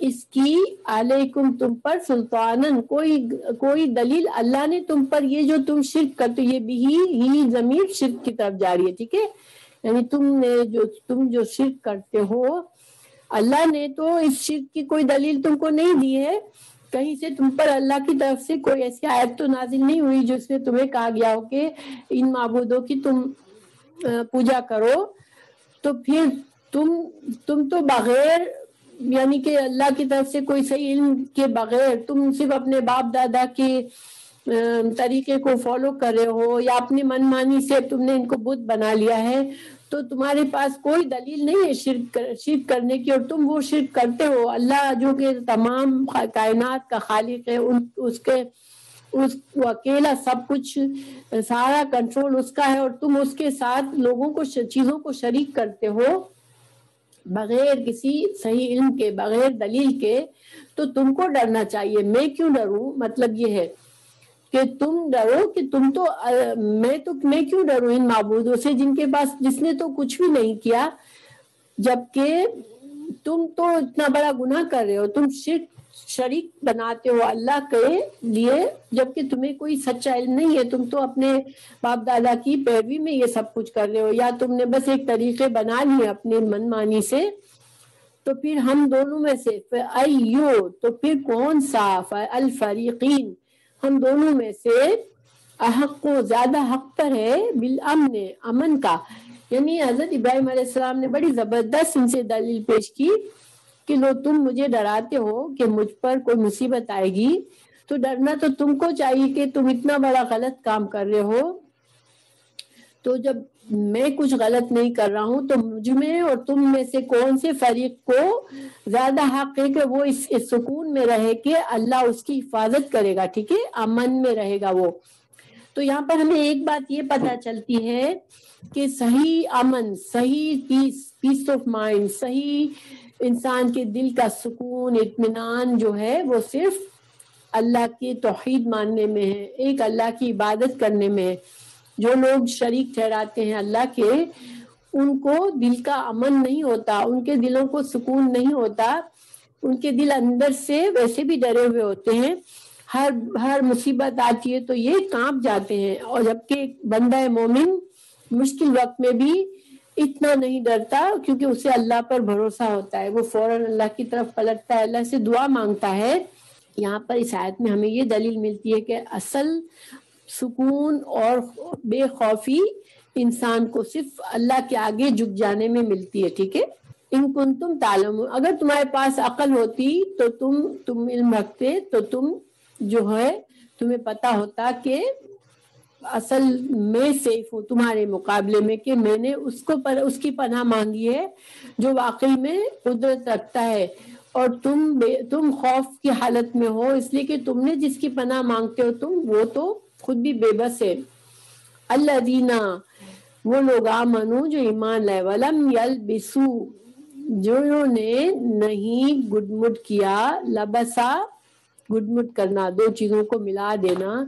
اس کی علیکم تم پر، سلطانن کوئی دلیل. اللہ نے تم پر یہ جو تم شرک کرتے، یہ بھی ہی ضمیر شرک کی طرف جاری ہے. ٹھیک ہے، یعنی تم جو شرک کرتے ہو، اللہ نے تو اس شرک کی کوئی دلیل تم کو نہیں دی ہے. کہیں سے تم پر اللہ کی طرف سے کوئی ایسی آیت تو نازل نہیں ہوئی جس میں تمہیں کہا گیا ہو کہ ان معبودوں کی تم پوجا کرو. تو پھر تم تو بغیر، یعنی کہ اللہ کی طرف سے کوئی صحیح علم کے بغیر تم صرف اپنے باپ دادا کے طریقے کو فالو کر رہے ہو، یا اپنی من مانی سے تم نے ان کو بت بنا لیا ہے. تو تمہارے پاس کوئی دلیل نہیں ہے شرک کرنے کی، اور تم وہ شرک کرتے ہو. اللہ جو کہ تمام کائنات کا خالق ہے، وہ اکیلا سب کچھ، سارا کنٹرول اس کا ہے، اور تم اس کے ساتھ لوگوں کو چیزوں کو شریک کرتے ہو بغیر کسی صحیح علم کے، بغیر دلیل کے. تو تم کو ڈرنا چاہیے. میں کیوں ڈروں، مطلب یہ ہے کہ تم ڈرو کہ میں کیوں ڈروں ان معبودوں سے جس نے تو کچھ بھی نہیں کیا، جبکہ تم تو اتنا بڑا گناہ کر رہے ہو. تم شریک بناتے ہو اللہ کے لیے، جبکہ تمہیں کوئی سچا علم نہیں ہے. تم تو اپنے باپ دادا کی پیروی میں یہ سب کچھ کر رہے ہو، یا تم نے بس ایک طریقے بنا لیے اپنے من مانی سے. تو پھر ہم دونوں میں سے تو پھر کون سا، الفریقین ہم دونوں میں سے، احق کو زیادہ حق پر ہے، بالامن امن کا. یعنی حضرت ابراہیم علیہ السلام نے بڑی زبردست ان سے دلیل پیش کی کہ لو تم مجھے ڈراتے ہو کہ مجھ پر کوئی مصیبت آئے گی، تو ڈرنا تو تم کو چاہیے کہ تم اتنا بڑا غلط کام کر رہے ہو. تو جب میں کچھ غلط نہیں کر رہا ہوں تو مجھ میں اور تم میں سے کون سے فریق کو زیادہ حق ہے کہ وہ اس سکون میں رہے کہ اللہ اس کی حفاظت کرے گا. ٹھیک ہے، امن میں رہے گا وہ. تو یہاں پر ہمیں ایک بات یہ پتہ چلتی ہے کہ صحیح امن، صحیح پیس آف مائنڈ، صحیح انسان کے دل کا سکون، اطمینان جو ہے وہ صرف اللہ کی توحید ماننے میں ہے، ایک اللہ کی عبادت کرنے میں ہے. جو لوگ شریک ٹھہراتے ہیں اللہ کے، ان کو دل کا امن نہیں ہوتا، ان کے دلوں کو سکون نہیں ہوتا. ان کے دل اندر سے ویسے بھی ڈرے ہوئے ہوتے ہیں. ہر مصیبت آتی ہے تو یہ کانپ جاتے ہیں. اور جبکہ بندہ مومن مشکل وقت میں بھی اتنا نہیں ڈرتا، کیونکہ اسے اللہ پر بھروسہ ہوتا ہے. وہ فوراً اللہ کی طرف پلٹتا ہے، اللہ سے دعا مانگتا ہے. یہاں پر اس آیت میں ہمیں یہ دلیل ملتی ہے کہ اصل سکون اور بے خوفی انسان کو صرف اللہ کے آگے جھک جانے میں ملتی ہے. ٹھیک ہے، ان کنتم تعلمون، اگر تمہارے پاس عقل ہوتی تو تم علم رکھتے تو تم جو ہے تمہیں پتا ہوتا کہ اصل میں سیف ہوں تمہارے مقابلے میں کہ میں نے اس کی پناہ مانگی ہے جو واقعی میں قدرت رکھتا ہے، اور تم خوف کی حالت میں ہو اس لیے کہ تم نے جس کی پناہ مانگتے ہو وہ تو خود بھی بے بس ہے۔ الذین، وہ لوگ آمنو جو ایمان لائے، ولم یلبسو، جنہوں نے نہیں گڈمٹ کیا، لبسا گڈمٹ کرنا، دو چیزوں کو ملا دینا،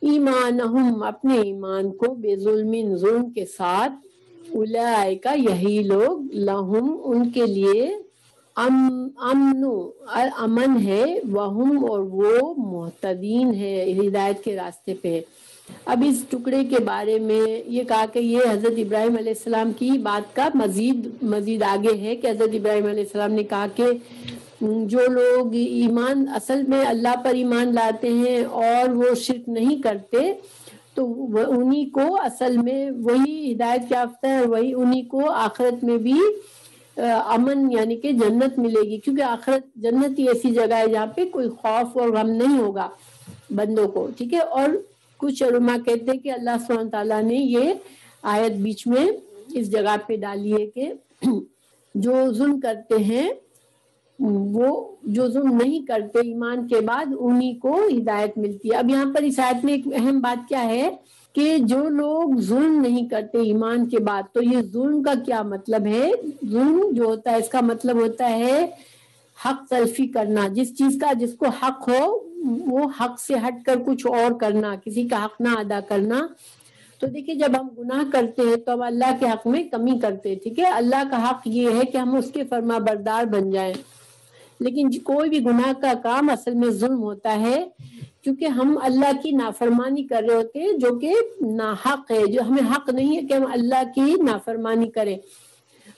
ایمانہم اپنے ایمان کو، بے ظلم کے ساتھ، اولئک یہی لوگ، لہم ان کے لیے، امن ہے، وہم اور وہ مہتدین ہے، ہدایت کے راستے پہ۔ اب اس ٹکڑے کے بارے میں یہ کہا کہ یہ حضرت ابراہیم علیہ السلام کی بات کا مزید آگے ہے کہ حضرت ابراہیم علیہ السلام نے کہا کہ جو لوگ ایمان اصل میں اللہ پر ایمان لاتے ہیں اور وہ شرک نہیں کرتے تو انہی کو اصل میں وہی ہدایت یافتہ ہے، وہی انہی کو آخرت میں بھی امن یعنی کہ جنت ملے گی، کیونکہ آخرت جنت ہی ایسی جگہ ہے جہاں پہ کوئی خوف اور غم نہیں ہوگا بندوں کو، ٹھیک ہے۔ اور کچھ علماء کہتے ہیں کہ اللہ سبحانہ تعالیٰ نے یہ آیت بیچ میں اس جگہ پہ ڈالی ہے کہ جو ظلم کرتے ہیں، وہ جو ظلم نہیں کرتے ایمان کے بعد انہی کو ہدایت ملتی ہے۔ اب یہاں پر اس آیت میں ایک اہم بات کیا ہے کہ جو لوگ ظلم نہیں کرتے ایمان کے بعد، تو یہ ظلم کا کیا مطلب ہے؟ ظلم جو ہوتا ہے اس کا مطلب ہوتا ہے حق تلفی کرنا، جس چیز کا جس کو حق ہو وہ حق سے ہٹ کر کچھ اور کرنا، کسی کا حق نہ ادا کرنا۔ تو دیکھیں جب ہم گناہ کرتے ہیں تو ہم اللہ کے حق میں کمی کرتے ہیں، ٹھیک ہے۔ اللہ کا حق یہ ہے کہ ہم اس کے فرما بردار بن جائیں، لیکن کوئی بھی گناہ کا کام اصل میں ظلم ہوتا ہے، کیونکہ ہم اللہ کی نافرمانی کر رہے ہوتے ہیں جو کہ ناحق ہے، جو ہمیں حق نہیں ہے کہ ہم اللہ کی نافرمانی کریں۔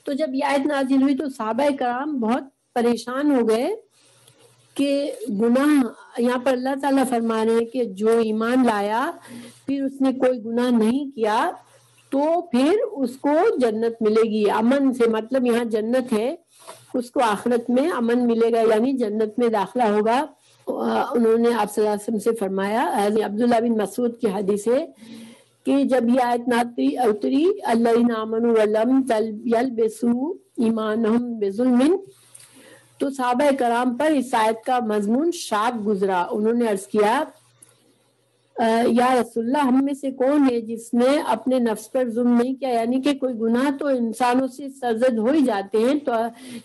تو جب یہ آیت نازل ہوئی تو صحابہ کرام بہت پریشان ہو گئے کہ گناہ، یہاں پر اللہ تعالیٰ فرما رہے ہیں کہ جو ایمان لایا پھر اس نے کوئی گناہ نہیں کیا تو پھر اس کو جنت ملے گی۔ امن سے مطلب یہاں جنت ہے، اس کو آخرت میں امن ملے گا، یعنی جنت میں داخلہ ہوگا۔ انہوں نے آپ صلی اللہ علیہ وسلم سے فرمایا، عبداللہ بن مسعود کی حدیث ہے کہ جب یہ آیت اتری الذین آمنوا ولم یلبسوا ایمانہم بظلم، تو صحابہ کرام پر اس آیت کا مضمون شاق گزرا۔ انہوں نے عرض کیا یا رسول اللہ، ہم میں سے کون ہے جس نے اپنے نفس پر ظلم نہیں کیا؟ یعنی کہ کوئی گناہ تو انسانوں سے سرزد ہو ہی جاتے ہیں، تو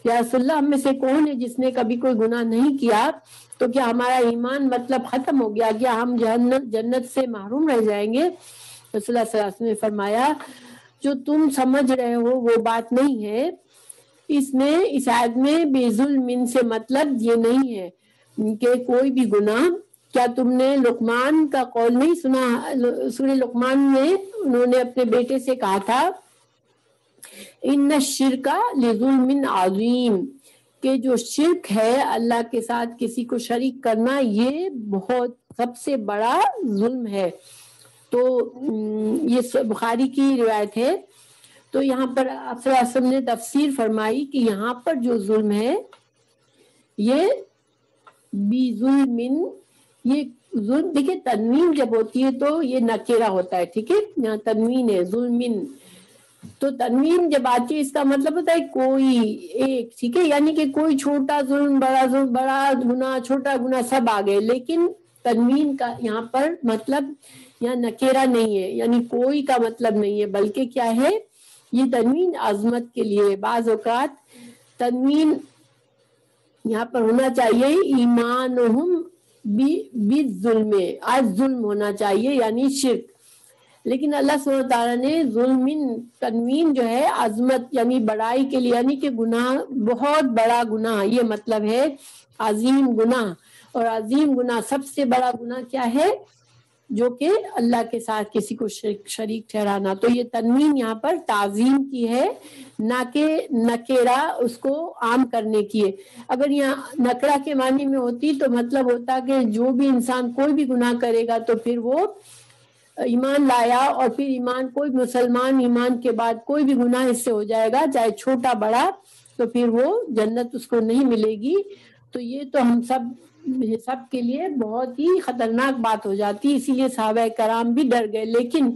یا رسول اللہ ہم میں سے کون ہے جس نے کبھی کوئی گناہ نہیں کیا؟ تو کیا ہمارا ایمان مطلب ختم ہو گیا؟ کیا ہم جنت سے محروم رہ جائیں گے؟ رسول اللہ صلی اللہ علیہ وسلم نے فرمایا جو تم سمجھ رہے ہو وہ بات نہیں ہے، اس آیت میں بے ظلم سے مطلب یہ نہیں ہے کہ کوئی بھی گناہ۔ کیا تم نے لقمان کا قول نہیں سنا؟ سورہ لقمان میں انہوں نے اپنے بیٹے سے کہا تھا ان الشرک لظلم عظیم، کہ جو شرک ہے اللہ کے ساتھ کسی کو شریک کرنا یہ بہت سب سے بڑا ظلم ہے۔ تو یہ بخاری کی روایت ہے۔ تو یہاں پر آپ صلی اللہ علیہ وسلم نے تفسیر فرمائی کہ یہاں پر جو ظلم ہے یہ بی ظلم، یہ ظلم دیکھیں تنوین جب ہوتی ہے تو یہ نکیرہ ہوتا ہے، ٹھیک ہے، یہاں تنوین ہے ظلمن، تو تنوین جب آتی ہے اس کا مطلب ہوتا ہے کوئی ایک، ٹھیک ہے، یعنی کہ کوئی چھوٹا ظلم، بڑا گناہ، چھوٹا گناہ سب آ گئے، لیکن تنوین کا یہاں پر مطلب یہاں نکیرہ نہیں ہے، یعنی کوئی کا مطلب نہیں ہے، بلکہ کیا ہے یہ تنوین عظمت کے لیے۔ بعض اوقات تنوین یہاں پر ہونا چاہیے ایمانہم بالظلم، آج ظلم ہونا چاہیے یعنی شرک، لیکن اللہ سبحانہ وتعالیٰ نے ظلمن تنوین جو ہے عظمت یعنی بڑائی کے لیے، یعنی کہ گناہ بہت بڑا گناہ، یہ مطلب ہے عظیم گناہ، اور عظیم گناہ سب سے بڑا گناہ کیا ہے؟ جو کہ اللہ کے ساتھ کسی کو شریک ٹھہرانا۔ تو یہ تنوین یہاں پر تعظیم کی ہے، نہ کہ نکرہ اس کو عام کرنے کی ہے۔ اگر یہاں نکرہ کے معنی میں ہوتی تو مطلب ہوتا کہ جو بھی انسان کوئی بھی گناہ کرے گا تو پھر وہ ایمان لایا اور پھر ایمان، کوئی مسلمان ایمان کے بعد کوئی بھی گناہ اس سے ہو جائے گا چاہے چھوٹا بڑا، تو پھر وہ جنت اس کو نہیں ملے گی۔ تو یہ تو ہم سب سب کے لیے بہت ہی خطرناک بات ہو جاتی، اسی لیے صحابہ کرام بھی ڈر گئے. لیکن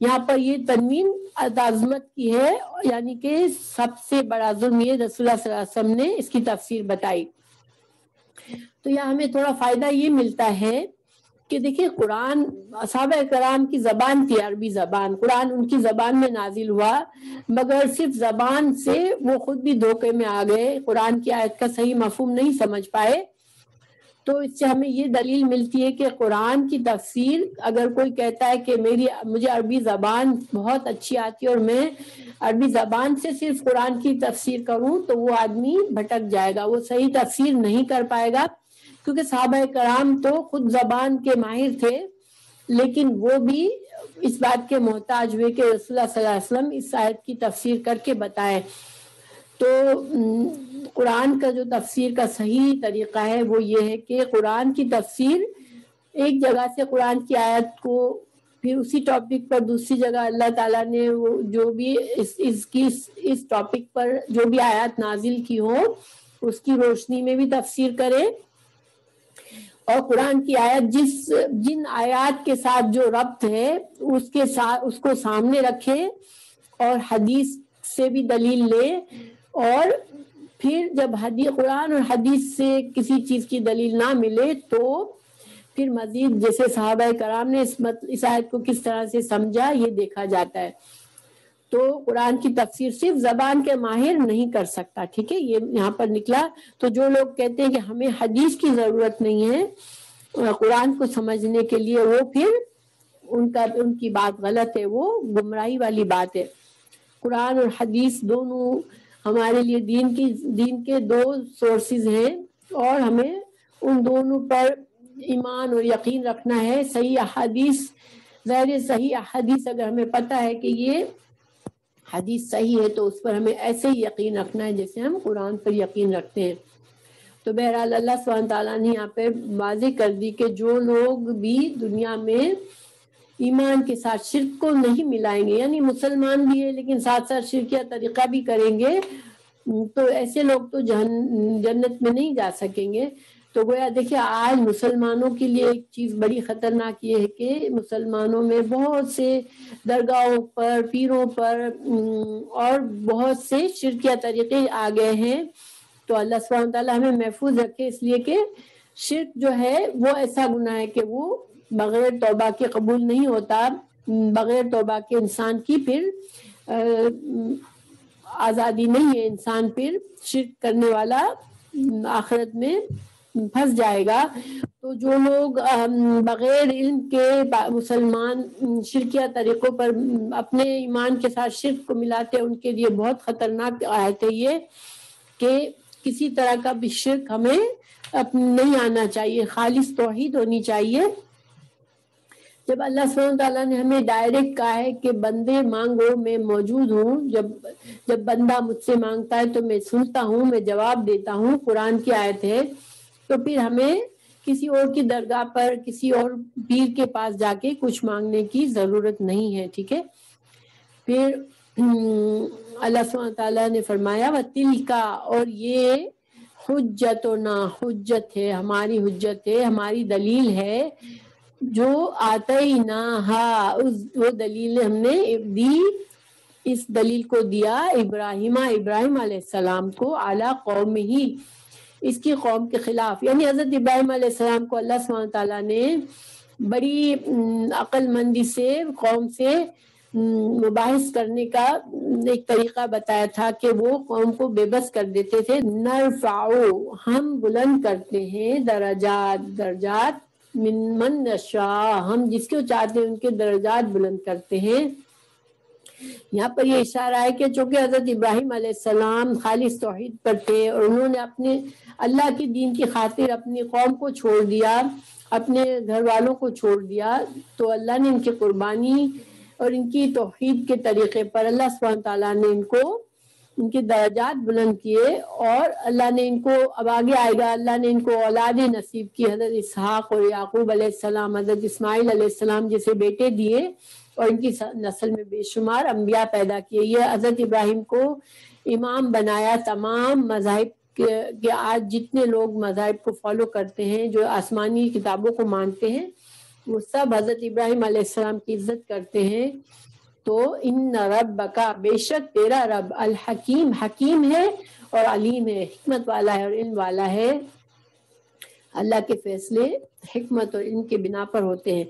یہاں پر یہ تنوین تعظمت کی ہے، یعنی کہ سب سے بڑا ظلم یہ رسول اللہ صلی اللہ علیہ وسلم نے اس کی تفسیر بتائی. تو یہاں ہمیں تھوڑا فائدہ یہ ملتا ہے کہ دیکھیں قرآن صحابہ کرام کی زبان تھی عربی زبان، قرآن ان کی زبان میں نازل ہوا، مگر صرف زبان سے وہ خود بھی دھوکے میں آ گئے، قرآن کی آیت کا صحیح مفہوم نہیں سمجھ پائے. تو اس سے ہمیں یہ دلیل ملتی ہے کہ قرآن کی تفسیر، اگر کوئی کہتا ہے کہ مجھے عربی زبان بہت اچھی آتی ہے اور میں عربی زبان سے صرف قرآن کی تفسیر کروں، تو وہ آدمی بھٹک جائے گا، وہ صحیح تفسیر نہیں کر پائے گا. کیونکہ صحابہ کرام تو خود زبان کے ماہر تھے، لیکن وہ بھی اس بات کے محتاج ہوئے کہ رسول اللہ صلی اللہ علیہ وسلم اس آیت کی تفسیر کر کے بتائیں. تو قرآن کا جو تفسیر کا صحیح طریقہ ہے وہ یہ ہے کہ قرآن کی تفسیر ایک جگہ سے قرآن کی آیت کو پھر اسی ٹاپک پر دوسری جگہ اللہ تعالیٰ نے جو بھی اس ٹاپک پر جو بھی آیات نازل کی ہو اس کی روشنی میں بھی تفسیر کرے، اور قرآن کی آیت جن آیات کے ساتھ جو ربط ہے اس کو سامنے رکھے، اور حدیث سے بھی دلیل لے، اور پھر جب قرآن اور حدیث سے کسی چیز کی دلیل نہ ملے تو پھر مزید جیسے صحابہ کرام نے اس آیت کو کس طرح سے سمجھا یہ دیکھا جاتا ہے. تو قرآن کی تفسیر صرف زبان کے ماہر نہیں کر سکتا، ٹھیک ہے، یہ یہاں پر نکلا. تو جو لوگ کہتے ہیں کہ ہمیں حدیث کی ضرورت نہیں ہے قرآن کو سمجھنے کے لیے، وہ پھر ان کی بات غلط ہے، وہ گمراہی والی بات ہے. قرآن اور حدیث دونوں ہمارے لیے دین کے دو سورسز ہیں، اور ہمیں ان دونوں پر ایمان اور یقین رکھنا ہے. صحیح احادیث اگر ہمیں پتہ ہے کہ یہ حدیث صحیح ہے تو اس پر ہمیں ایسے ہی یقین رکھنا ہے جیسے ہم قرآن پر یقین رکھتے ہیں. تو بہرحال اللہ سبحانہ تعالیٰ نے یہاں پہ واضح کر دی کہ جو لوگ بھی دنیا میں ایمان کے ساتھ شرک کو نہیں ملائیں گے، یعنی مسلمان بھی ہے لیکن ساتھ ساتھ شرکیہ طریقہ بھی کریں گے، تو ایسے لوگ تو جنت میں نہیں جا سکیں گے. تو گویا دیکھیں آج مسلمانوں کے لیے ایک چیز بڑی خطرناک یہ ہے کہ مسلمانوں میں بہت سے درگاہوں پر، پیروں پر اور بہت سے شرکیہ طریقے آ گئے ہیں. تو اللہ سبحانہ تعالیٰ ہمیں محفوظ رکھے، اس لیے کہ شرک جو ہے وہ ایسا گناہ ہے کہ وہ بغیر توبہ کے قبول نہیں ہوتا. بغیر توبہ کے انسان کی پھر آزادی نہیں ہے، انسان پھر شرک کرنے والا آخرت میں پھنس جائے گا. تو جو لوگ بغیر علم کے مسلمان شرکیہ طریقوں پر اپنے ایمان کے ساتھ شرک کو ملاتے ہیں، ان کے لیے بہت خطرناک آیت ہے یہ کہ کسی طرح کا بھی شرک ہمیں نہیں آنا چاہیے، خالص توحید ہونی چاہیے. جب اللہ سبحانہ تعالیٰ نے ہمیں ڈائریکٹ کہا ہے کہ بندے مانگو میں موجود ہوں، جب بندہ مجھ سے مانگتا ہے تو میں سنتا ہوں، میں جواب دیتا ہوں، قرآن کی آیت ہے، تو پھر ہمیں کسی اور کی درگاہ پر کسی اور پیر کے پاس جا کے کچھ مانگنے کی ضرورت نہیں ہے، ٹھیک ہے. پھر اللہ سبحانہ تعالیٰ نے فرمایا وَتِلْكَ، اور یہ حجتنا، حجت ہے، ہماری حجت ہے، ہماری دلیل ہے، جو آتیناہا، وہ دلیل ہم نے دی، اس دلیل کو دیا ابراہیم علیہ السلام کو علی قومہ، اس کی قوم کے خلاف. یعنی حضرت ابراہیم علیہ السلام کو اللہ سبحانہ تعالیٰ نے بڑی عقل مندی سے قوم سے مباحث کرنے کا ایک طریقہ بتایا تھا کہ وہ قوم کو بے بس کر دیتے تھے. نرفعو، ہم بلند کرتے ہیں، درجات من نشاء، ہم جس کو چاہتے ہیں ان کے درجات بلند کرتے ہیں. یہاں پر یہ اشارہ ہے کہ چونکہ حضرت ابراہیم علیہ السلام خالص توحید پر تھے اور انہوں نے اپنے اللہ کی دین کی خاطر اپنی قوم کو چھوڑ دیا، اپنے گھر والوں کو چھوڑ دیا، تو اللہ نے ان کی قربانی اور ان کی توحید کے طریقے پر اللہ سبحانہ تعالیٰ نے ان کے درجات بلند کیے. اور اللہ نے ان کو، اب آگے آئے گا، اللہ نے ان کو اولاد نصیب کی، حضرت اسحاق اور یعقوب علیہ السلام، حضرت اسماعیل علیہ السلام جیسے بیٹے دیے، اور ان کی نسل میں بے شمار انبیاء پیدا کیے. یہ حضرت ابراہیم کو امام بنایا تمام مذاہب کہ آج جتنے لوگ مذاہب کو فالو کرتے ہیں، جو آسمانی کتابوں کو مانتے ہیں، وہ سب حضرت ابراہیم علیہ السلام کی عزت کرتے ہیں. تو ان ربک، بے شک تیرا رب، الحکیم، حکیم ہے اور علیم ہے، حکمت والا ہے اور علم والا ہے. اللہ کے فیصلے حکمت اور علم کے بنا پر ہوتے ہیں.